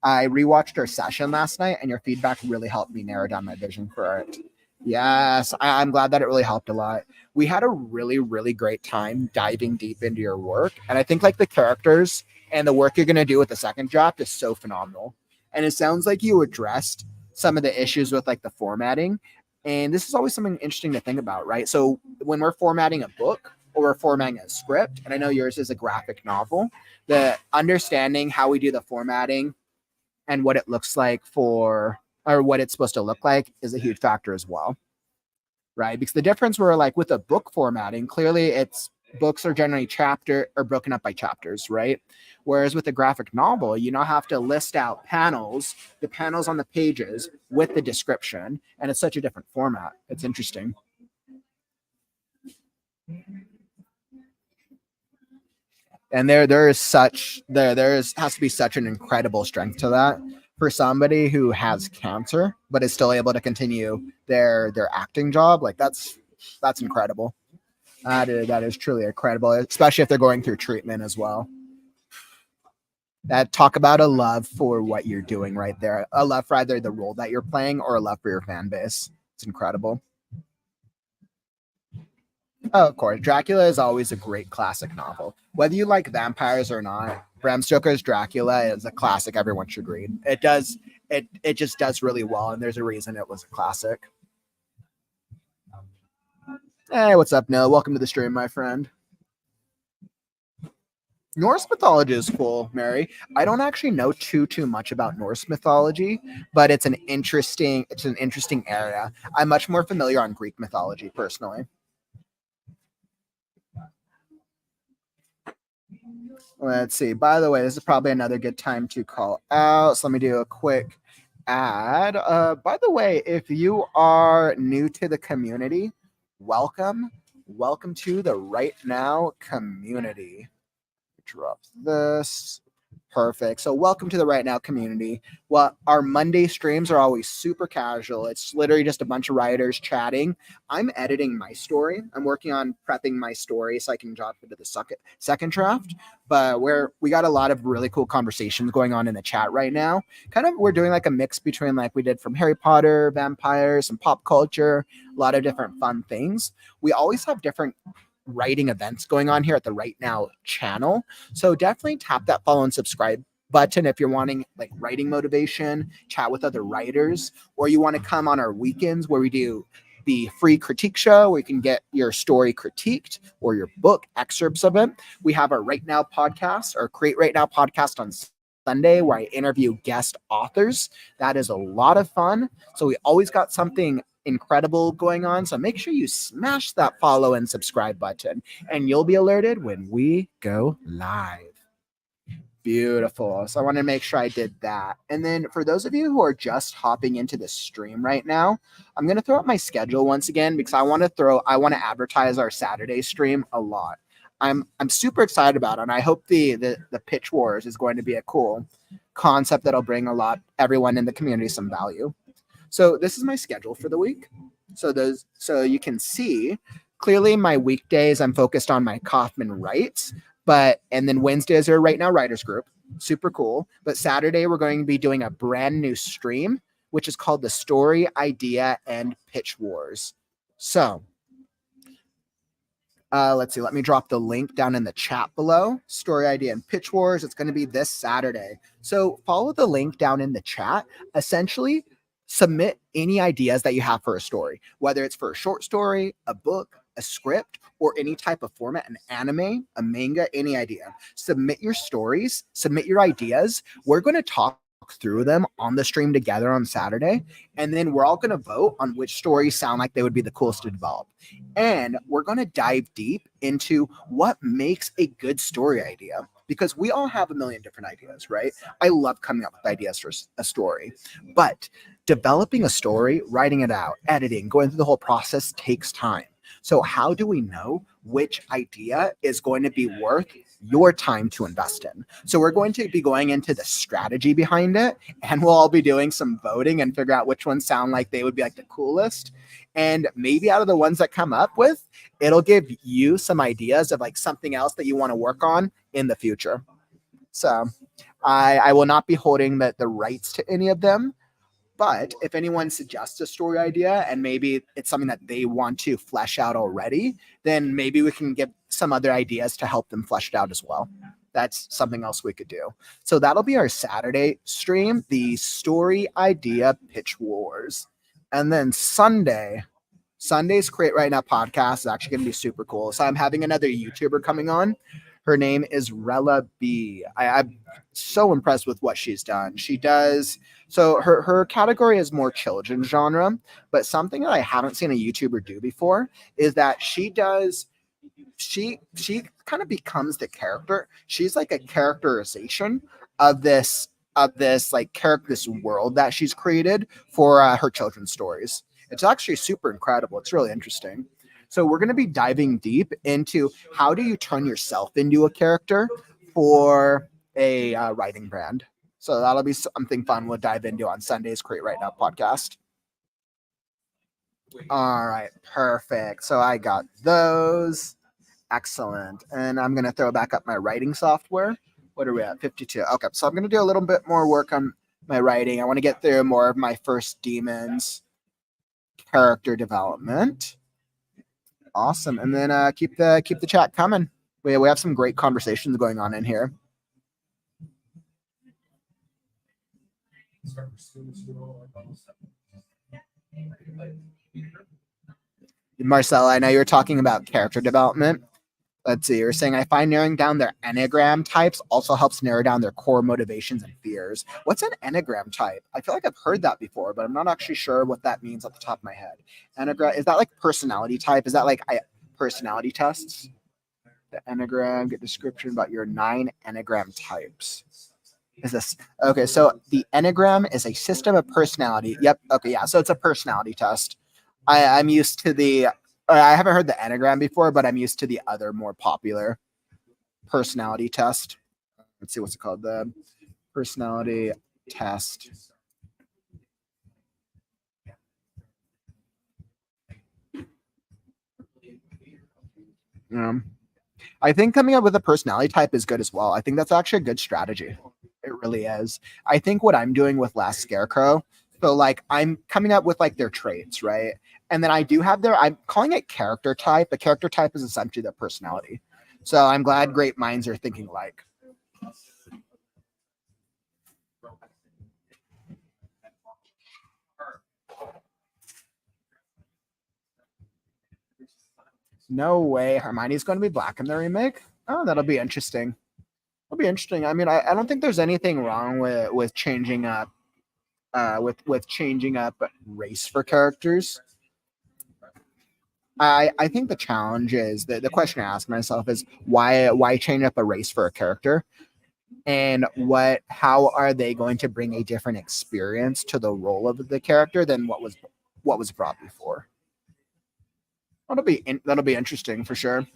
I rewatched our session last night, and your feedback really helped me narrow down my vision for it. Yes, I'm glad that it really helped a lot. We had a really great time diving deep into your work, and I think like the characters and the work you're going to do with the second draft is so phenomenal. And it sounds like you addressed some of the issues with like the formatting, and this is always something interesting to think about, right? So when we're formatting a book or we're formatting a script, and I know yours is a graphic novel, the understanding how we do the formatting and what it looks like for, or what it's supposed to look like, is a huge factor as well, right? Because the difference where like with a book formatting, clearly it's books are generally chapter or broken up by chapters, right? Whereas with a graphic novel, you now have to list out panels, the panels on the pages with the description, and it's such a different format. It's interesting. And there has to be such an incredible strength to that for somebody who has cancer but is still able to continue their acting job. Like that's incredible. That is truly incredible, especially if they're going through treatment as well. That talk about a love for what you're doing right there, a love for either the role that you're playing or a love for your fan base. It's incredible. Oh, of course, Dracula is always a great classic novel. Whether you like vampires or not, Bram Stoker's Dracula is a classic everyone should read. It just does really well, and there's a reason it was a classic. Hey, what's up, Noah? Welcome to the stream, my friend. Norse mythology is cool, Mary. I don't actually know too much about Norse mythology, but it's an interesting area. I'm much more familiar on Greek mythology personally. Let's see. By the way, this is probably another good time to call out. So let me do a quick ad. By the way, if you are new to the community, welcome. Welcome to the Right Now community. Drop this. Perfect. So welcome to the Right Now community. Well, our Monday streams are always super casual. It's literally just a bunch of writers chatting. I'm editing my story. I'm working on prepping my story so I can drop into the second draft. But we got a lot of really cool conversations going on in the chat right now. Kind of we're doing like a mix between like we did from Harry Potter, vampires, and pop culture, a lot of different fun things. We always have different writing events going on here at the Right Now channel. So definitely tap that follow and subscribe button if you're wanting like writing motivation, chat with other writers, or you want to come on our weekends where we do the free critique show where you can get your story critiqued or your book excerpts of it. We have our Right Now podcast, or Create Right Now podcast on Sunday where I interview guest authors. That is a lot of fun. So we always got something incredible going on. So make sure you smash that follow and subscribe button and you'll be alerted when we go live. Beautiful. So I want to make sure I did that. And then for those of you who are just hopping into the stream right now, I'm going to throw up my schedule once again because I want to advertise our Saturday stream a lot. I'm super excited about it, and I hope the pitch wars is going to be a cool concept that'll bring everyone in the community some value. So this is my schedule for the week. So you can see clearly my weekdays, I'm focused on my Kauffman Writes, and then Wednesdays are Right Now Writers Group. Super cool. But Saturday, we're going to be doing a brand new stream which is called the Story, Idea, and Pitch Wars. So let's see. Let me drop the link down in the chat below. Story Idea and Pitch Wars. It's going to be this Saturday. So follow the link down in the chat. Essentially, submit any ideas that you have for a story, whether it's for a short story, a book, a script, or any type of format, an anime, a manga, any idea. Submit your stories, submit your ideas. We're going to talk through them on the stream together on Saturday. And then we're all going to vote on which stories sound like they would be the coolest to develop. And we're going to dive deep into what makes a good story idea, because we all have a million different ideas, right? I love coming up with ideas for a story, but developing a story, writing it out, editing, going through the whole process takes time. So how do we know which idea is going to be worth your time to invest in? So we're going to be going into the strategy behind it, and we'll all be doing some voting and figure out which ones sound like they would be like the coolest. And maybe out of the ones that come up with, it'll give you some ideas of like something else that you want to work on in the future. So I will not be holding the rights to any of them. But if anyone suggests a story idea and maybe it's something that they want to flesh out already, then maybe we can get some other ideas to help them flesh it out as well. That's something else we could do. So that'll be our Saturday stream, the Story Idea Pitch Wars. And then Sunday's Create Right Now podcast is actually going to be super cool. So I'm having another YouTuber coming on. Her name is Rella B. I'm so impressed with what she's done. She does, so her category is more children's genre, but something that I haven't seen a YouTuber do before is that she kind of becomes the character. She's like a characterization of this like this world that she's created for her children's stories. It's actually super incredible. It's really interesting. So we're going to be diving deep into how do you turn yourself into a character for a writing brand. So that'll be something fun we'll dive into on Sunday's Create Right Now podcast. All right, perfect. So I got those. Excellent. And I'm going to throw back up my writing software. What are we at? 52. Okay, so I'm going to do a little bit more work on my writing. I want to get through more of my first demons character development. Awesome. And then keep the chat coming. We have some great conversations going on in here. Marcella, I know you were talking about character development. Let's see. You're saying I find narrowing down their Enneagram types also helps narrow down their core motivations and fears. What's an Enneagram type? I feel like I've heard that before, but I'm not actually sure what that means off the top of my head. Enneagram, is that like personality type? Is that like personality tests? The Enneagram, get description about your 9 Enneagram types. Is this okay? So the Enneagram is a system of personality. Yep. Okay. Yeah. So it's a personality test. I'm used to I haven't heard the Enneagram before, but I'm used to the other more popular personality test. Let's see what's it called. The personality test. I think coming up with a personality type is good as well. I think that's actually a good strategy. It really is. I think what I'm doing with Last Scarecrow, so like I'm coming up with like their traits, right? And then I do have I'm calling it character type. A character type is essentially their personality. So I'm glad great minds are thinking alike. No way Hermione's going to be black in the remake. Oh, that'll be interesting. It'll be interesting. I mean, I don't think there's anything wrong with changing up with changing up race for characters. I think the challenge is the question I ask myself is why change up a race for a character, and how are they going to bring a different experience to the role of the character than what was brought before. That'll be interesting for sure.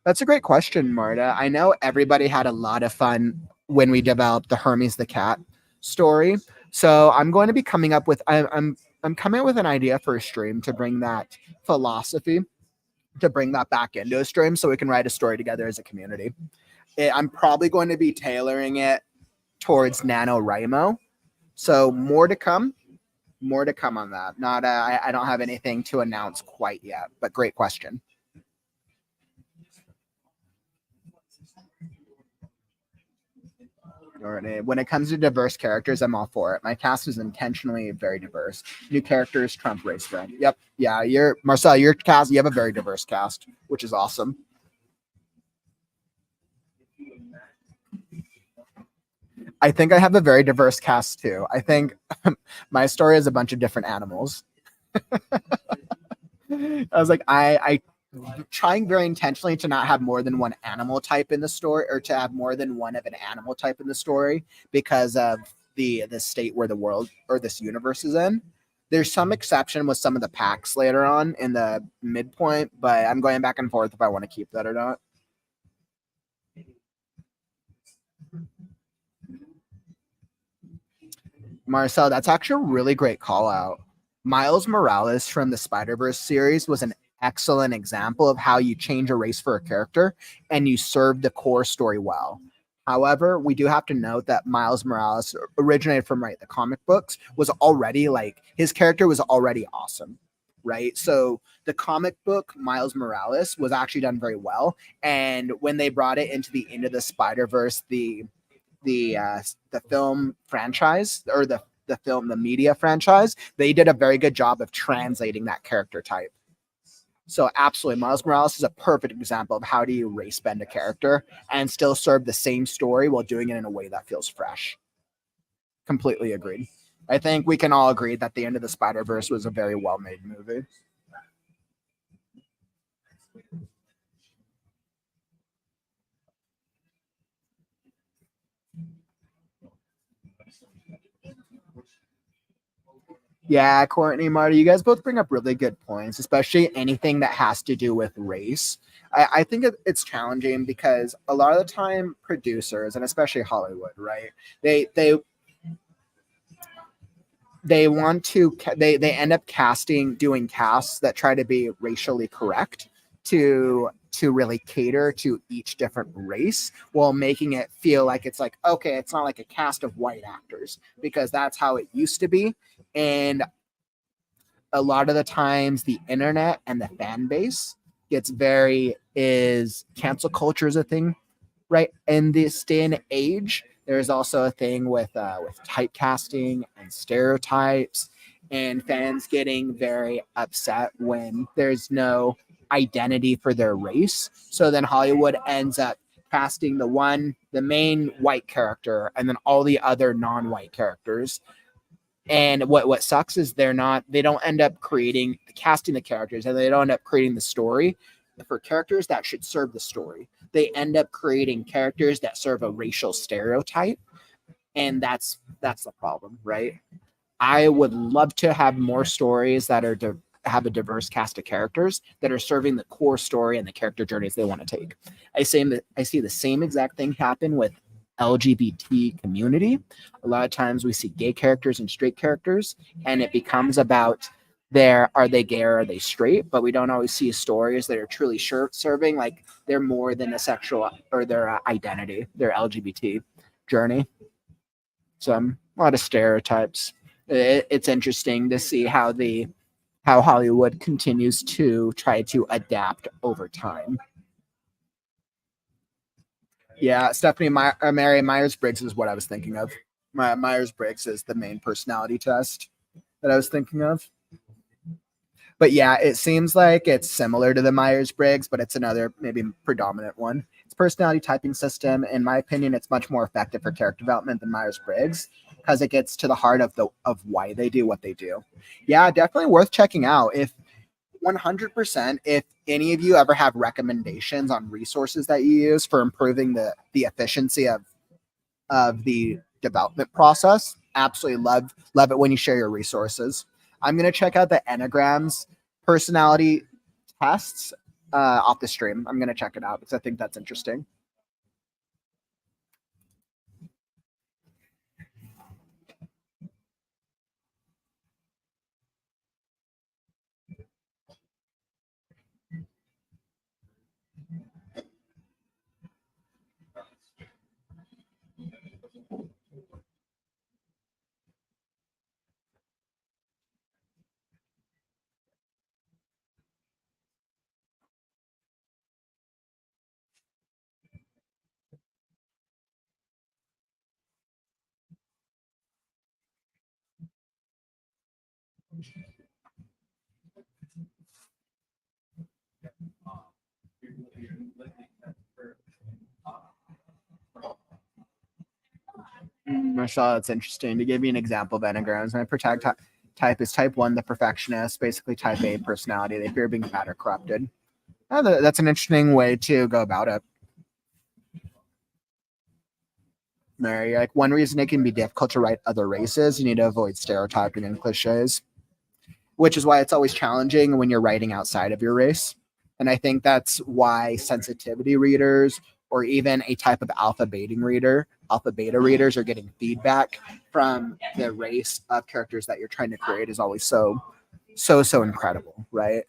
That's a great question, Marta. I know everybody had a lot of fun when we developed the Hermes the cat. story. So I'm going to be coming up with I'm coming up with an idea for a stream to bring that philosophy, to bring that back into a stream so we can write a story together as a community. I'm probably going to be tailoring it towards NaNoWriMo. So more to come. More to come on that. Not I don't have anything to announce quite yet, but great question. When it comes to diverse characters, I'm all for it. My cast is intentionally very diverse. New characters trump race friend. Yep. Yeah, you're Marcel, your cast, you have a very diverse cast, which is awesome. I think I have a very diverse cast too. I think my story is a bunch of different animals. I was like, I trying very intentionally to not have more than one animal type in the story, or to have more than one of an animal type in the story, because of the state where the world or this universe is in. There's some exception with some of the packs later on in the midpoint, but I'm going back and forth if I want to keep that or not. Marcel, that's actually a really great call out. Miles Morales from the Spider-Verse series was an excellent example of how you change a race for a character and you serve the core story well. However, we do have to note that Miles Morales originated from the comic books, was already like his character was already awesome, right? So the comic book Miles Morales was actually done very well, and when they brought it into the Into the Spider-Verse, the film franchise, or the media franchise, they did a very good job of translating that character type. So absolutely, Miles Morales is a perfect example of how do you race bend a character and still serve the same story while doing it in a way that feels fresh. Completely agreed. I think we can all agree that the End of the Spider-Verse was a very well-made movie. Yeah, Courtney, Marty, you guys both bring up really good points, especially anything that has to do with race. I think it's challenging because a lot of the time producers, and especially Hollywood, right? They they they want to they end up doing casts that try to be racially correct to really cater to each different race, while making it feel like it's like, okay, it's not like a cast of white actors, because that's how it used to be. And a lot of the times the internet and the fan base gets very is cancel culture is a thing, right? In this day and age, there's also a thing with typecasting and stereotypes, and fans getting very upset when there's no identity for their race. So then Hollywood ends up casting the main white character, and then all the other non-white characters. And what sucks is they don't end up casting the characters, and they don't end up creating the story for characters that should serve the story. They end up creating characters that serve a racial stereotype, and that's the problem, right? I would love to have more stories that have a diverse cast of characters that are serving the core story and the character journeys they want to take. I see the same exact thing happen with LGBT community. A lot of times we see gay characters and straight characters, and it becomes about are they gay or are they straight? But we don't always see stories that are truly serving like they're more than a sexual or their identity, their LGBT journey. So a lot of stereotypes. It's interesting to see how Hollywood continues to try to adapt over time. Yeah, Stephanie Mary Myers Briggs is what I was thinking of. Myers Briggs is the main personality test that I was thinking of. But yeah, it seems like it's similar to the Myers Briggs, but it's another maybe predominant one. It's personality typing system. In my opinion, it's much more effective for character development than Myers Briggs, because it gets to the heart of why they do what they do. Yeah, definitely worth checking out. If 100%, if any of you ever have recommendations on resources that you use for improving the efficiency of the development process, absolutely love it when you share your resources. I'm going to check out the Enneagrams personality tests off the stream. I'm going to check it out because I think that's interesting. Marcel, that's interesting. To give you an example of enneagrams, my type is type 1, the perfectionist, basically type A personality. They fear being bad or corrupted. That's an interesting way to go about it. Mary, like one reason it can be difficult to write other races, you need to avoid stereotyping and cliches, which is why it's always challenging when you're writing outside of your race. And I think that's why sensitivity readers or even a type of alpha beta readers are getting feedback from the race of characters that you're trying to create is always so incredible, right?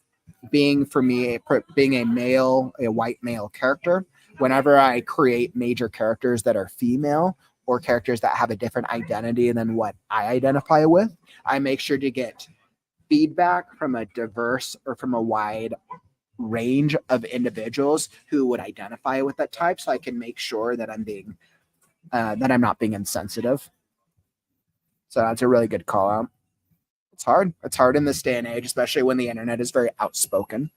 Being a male, a white male character, whenever I create major characters that are female or characters that have a different identity than what I identify with, I make sure to get feedback from a diverse or from a wide range of individuals who would identify with that type, so I can make sure that I'm not being insensitive. So that's a really good call out. It's hard. It's hard in this day and age, especially when the internet is very outspoken.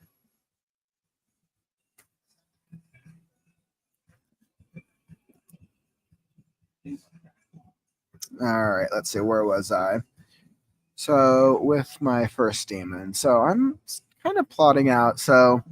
All right, let's see. Where was I? So with my first demon, so I'm kind of plotting out. So,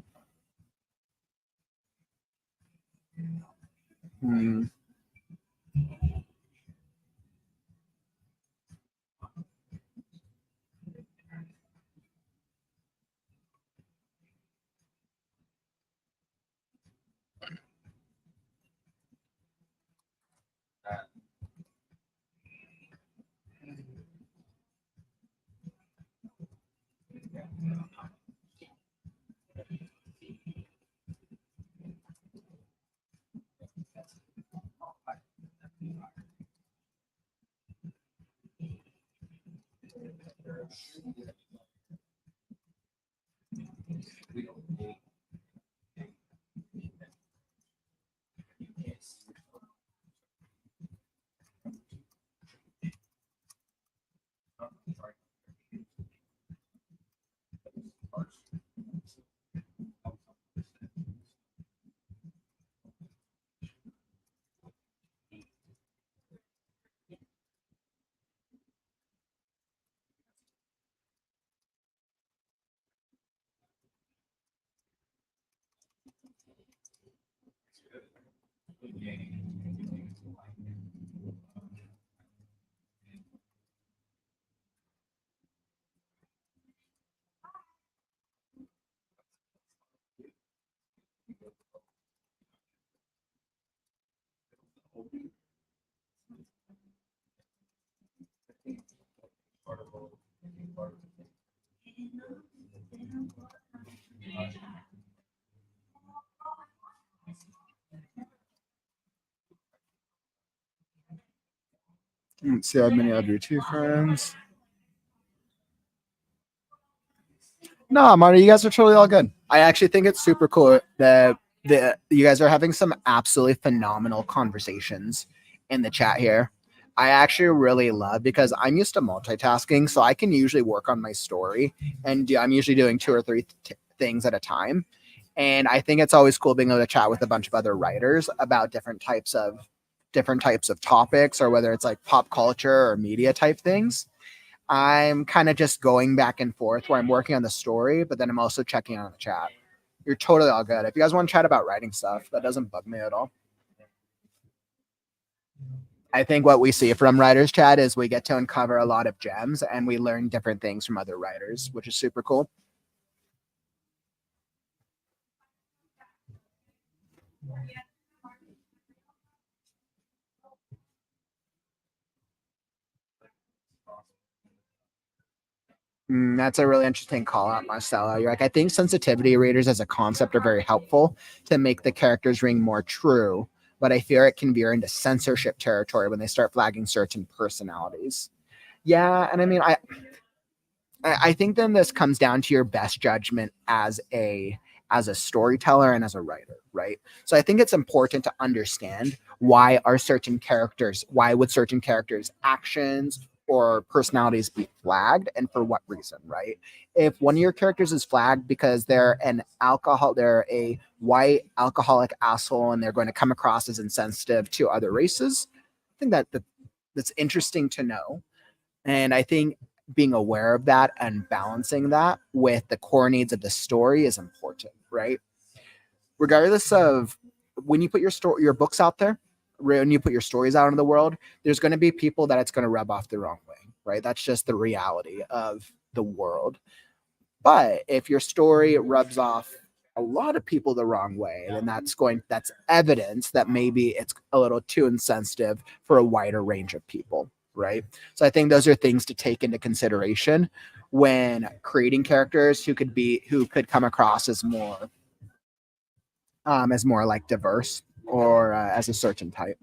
let's see how many of your two friends. No, Marty, you guys are totally all good. I actually think it's super cool that you guys are having some absolutely phenomenal conversations in the chat here. I actually really love, because I'm used to multitasking, so I can usually work on my story, and I'm usually doing 2 or 3 things at a time. And I think it's always cool being able to chat with a bunch of other writers about different types of topics, or whether it's like pop culture or media type things. I'm kind of just going back and forth where I'm working on the story, but then I'm also checking on the chat. You're totally all good. If you guys want to chat about writing stuff, that doesn't bug me at all. I think what we see from writers chat is we get to uncover a lot of gems, and we learn different things from other writers, which is super cool. That's a really interesting call out, Marcella. You're like, I think sensitivity readers as a concept are very helpful to make the characters ring more true, but I fear it can veer into censorship territory when they start flagging certain personalities. Yeah, and I mean, I think then this comes down to your best judgment as a storyteller and as a writer, right? So I think it's important to understand why would certain characters' actions or personalities be flagged, and for what reason, right? If one of your characters is flagged because they're a white alcoholic asshole and they're going to come across as insensitive to other races, I think that's interesting to know. And I think being aware of that and balancing that with the core needs of the story is important, right? Regardless of when you put your books out there, when you put your stories out into the world, there's going to be people that it's going to rub off the wrong way, right? That's just the reality of the world. But if your story rubs off a lot of people the wrong way, then that's evidence that maybe it's a little too insensitive for a wider range of people, right? So I think those are things to take into consideration when creating characters who could come across as more like diverse or as a certain type.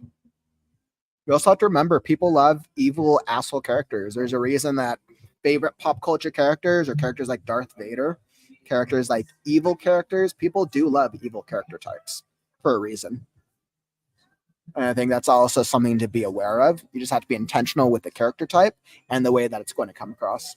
You also have to remember people love evil asshole characters. There's a reason that favorite pop culture characters are characters like Darth Vader, characters like evil characters. People do love evil character types for a reason. And I think that's also something to be aware of. You just have to be intentional with the character type and the way that it's going to come across.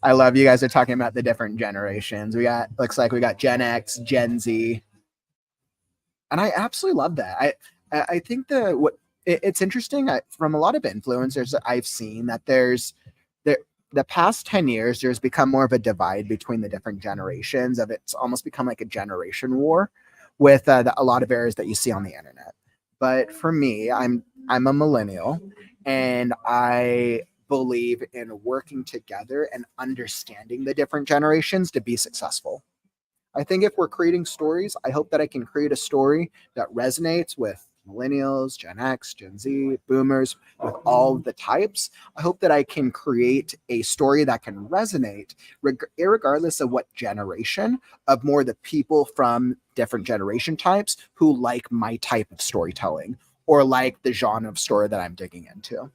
I love you guys are talking about the different generations. Looks like we got Gen X, Gen Z, and I absolutely love that. I think it's interesting from a lot of influencers that I've seen that there the past 10 years there's become more of a divide between the different generations of it's almost become like a generation war with a lot of areas that you see on the internet. But for me, I'm a millennial, and I believe in working together and understanding the different generations to be successful. I think if we're creating stories, I hope that I can create a story that resonates with millennials, Gen X, Gen Z, boomers, with all the types. I hope that I can create a story that can resonate, regardless of what generation, of more the people from different generation types who like my type of storytelling or like the genre of story that I'm digging into.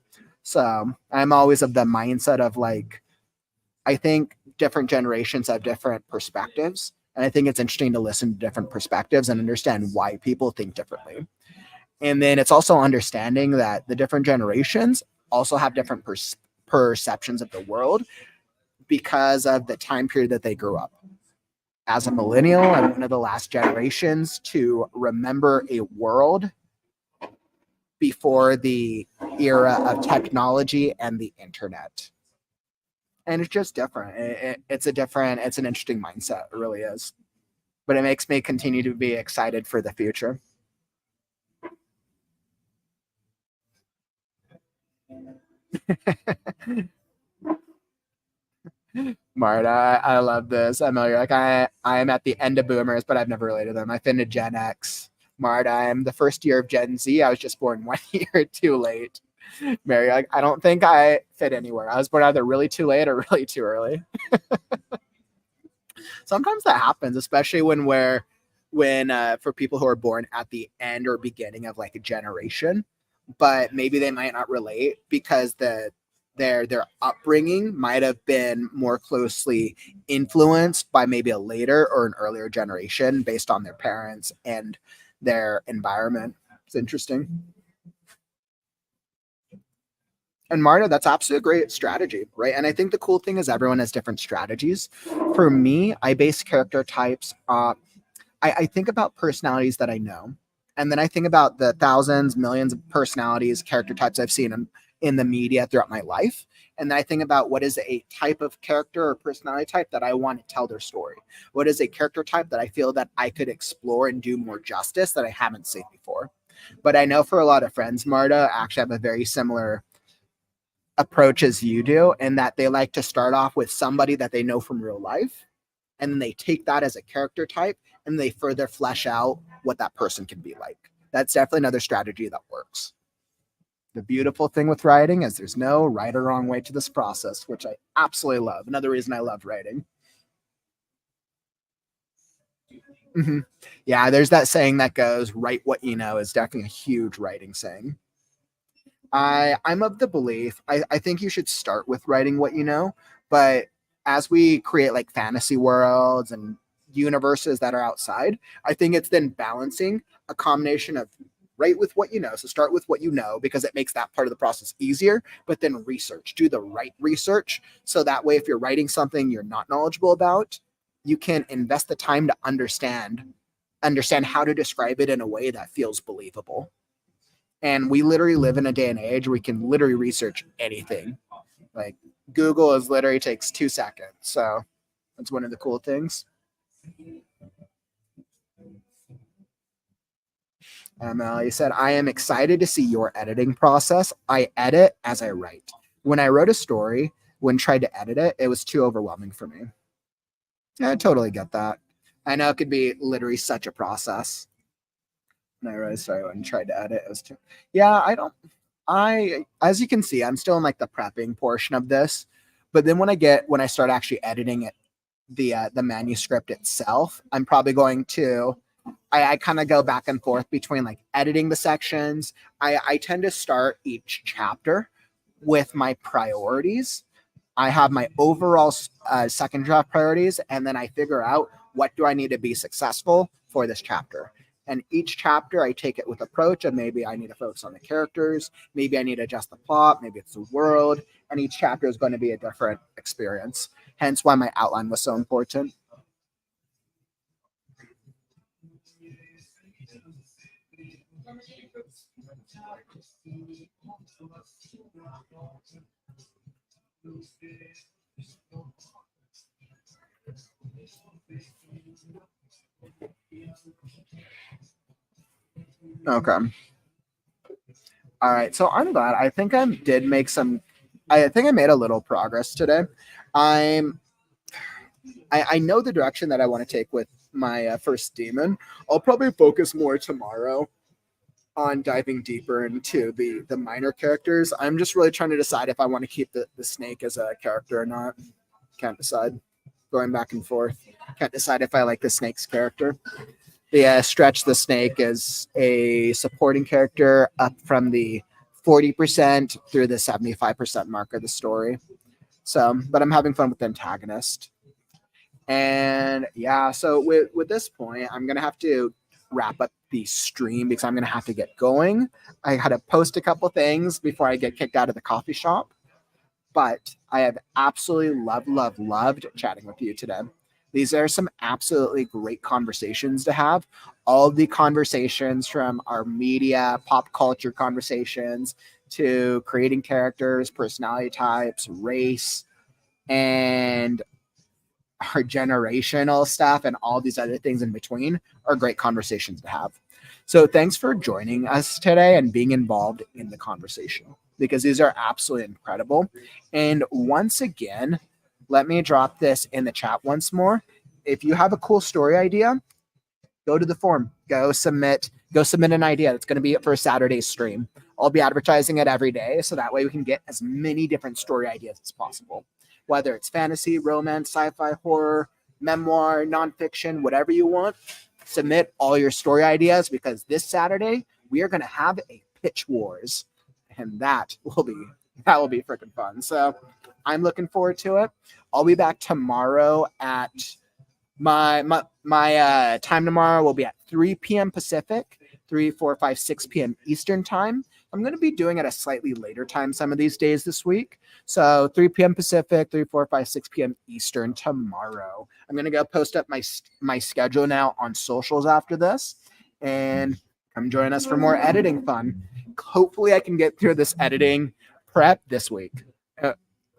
So I'm always of the mindset of like, I think different generations have different perspectives. And I think it's interesting to listen to different perspectives and understand why people think differently. And then it's also understanding that the different generations also have different perceptions of the world because of the time period that they grew up. As a millennial, I'm one of the last generations to remember a world before the era of technology and the internet. And it's just different. It's an interesting mindset. It really is. But it makes me continue to be excited for the future. Marta, I love this. You're like, I am at the end of boomers, but I've never related to them. I fit into Gen X. Marta, I'm the first year of Gen Z. I was just born 1 year too late. Mary, like, I don't think I fit anywhere. I was born either really too late or really too early. Sometimes that happens, especially when for people who are born at the end or beginning of like a generation, but maybe they might not relate because their upbringing might have been more closely influenced by maybe a later or an earlier generation based on their parents and their environment. It's interesting. And Marta, that's absolutely a great strategy, right? And I think the cool thing is everyone has different strategies. For me, I base character types. I think about personalities that I know, and then I think about the thousands, millions of personalities, character types I've seen in the media throughout my life. And then I think about what is a type of character or personality type that I want to tell their story. What is a character type that I feel that I could explore and do more justice that I haven't seen before. But I know for a lot of friends, Marta, actually have a very similar approach as you do, in that they like to start off with somebody that they know from real life, and then they take that as a character type and they further flesh out what that person can be like. That's definitely another strategy that works. The beautiful thing with writing is there's no right or wrong way to this process, which I absolutely love. Another reason I love writing. Mm-hmm. Yeah, there's that saying that goes, write what you know, is definitely a huge writing saying. I'm of the belief I think you should start with writing what you know, but as we create like fantasy worlds and universes that are outside, I think it's then balancing a combination of write with what you know. So start with what you know because it makes that part of the process easier, but then research, do the right research. So that way, if you're writing something you're not knowledgeable about, you can invest the time to understand how to describe it in a way that feels believable. And we literally live in a day and age where we can literally research anything. Like Google is literally takes 2 seconds. So that's one of the cool things. You said, I am excited to see your editing process. I edit as I write. When I wrote a story, when tried to edit it, it was too overwhelming for me. Yeah, I totally get that. I know it could be literally such a process. When I wrote a story and tried to edit, it was too. Yeah, as you can see, I'm still in like the prepping portion of this. But then when I start actually editing it, the manuscript itself, I'm probably going to I kind of go back and forth between like editing the sections. I tend to start each chapter with my priorities. I have my overall second draft priorities, and then I figure out what do I need to be successful for this chapter. And each chapter, I take it with approach of maybe I need to focus on the characters, maybe I need to adjust the plot, maybe it's the world, and each chapter is going to be a different experience. Hence why my outline was so important. Okay. All right. So I'm glad. I think I did make some. I think I made a little progress today. I'm. I know the direction that I want to take with my first demon. I'll probably focus more tomorrow on diving deeper into the minor characters. I'm just really trying to decide if I want to keep the snake as a character or not. Can't decide. Going back and forth. Can't decide if I like the snake's character. Stretch the snake as a supporting character up from the 40% through the 75% mark of the story. So, but I'm having fun with the antagonist. And yeah, so with this point, I'm gonna have to wrap up the stream because I'm gonna have to get going. I had to post a couple things before I get kicked out of the coffee shop. But I have absolutely loved chatting with you today. These are some absolutely great conversations to have. All the conversations from our media, pop culture conversations to creating characters, personality types, race, and our generational stuff and all these other things in between are great conversations to have. So thanks for joining us today and being involved in the conversation because these are absolutely incredible. And once again, let me drop this in the chat once more. If you have a cool story idea, go to the forum, go submit an idea. It's going to be for Saturday's stream. I'll be advertising it every day so that way we can get as many different story ideas as possible. Whether it's fantasy, romance, sci-fi, horror, memoir, nonfiction, whatever you want, submit all your story ideas because this Saturday we are going to have a pitch wars, and that will be freaking fun. So I'm looking forward to it. I'll be back tomorrow at my time tomorrow will be at 3 p.m. Pacific, 3, 4, 5, 6 p.m. Eastern time. I'm going to be doing it at a slightly later time some of these days this week. So 3 p.m. Pacific, 3, 4, 5, 6 p.m. Eastern tomorrow. I'm going to go post up my schedule now on socials after this. And come join us for more editing fun. Hopefully I can get through this editing prep this week.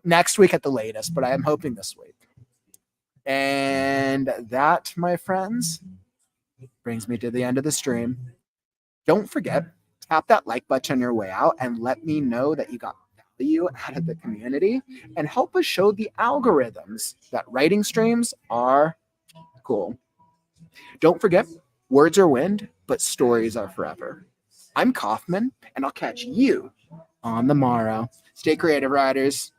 Next week at the latest, but I am hoping this week. And that, my friends, brings me to the end of the stream. Don't forget, tap that like button on your way out and let me know that you got value out of the community and help us show the algorithms that writing streams are cool. Don't forget, words are wind, but stories are forever. I'm Kauffman, and I'll catch you on the morrow. Stay creative, writers.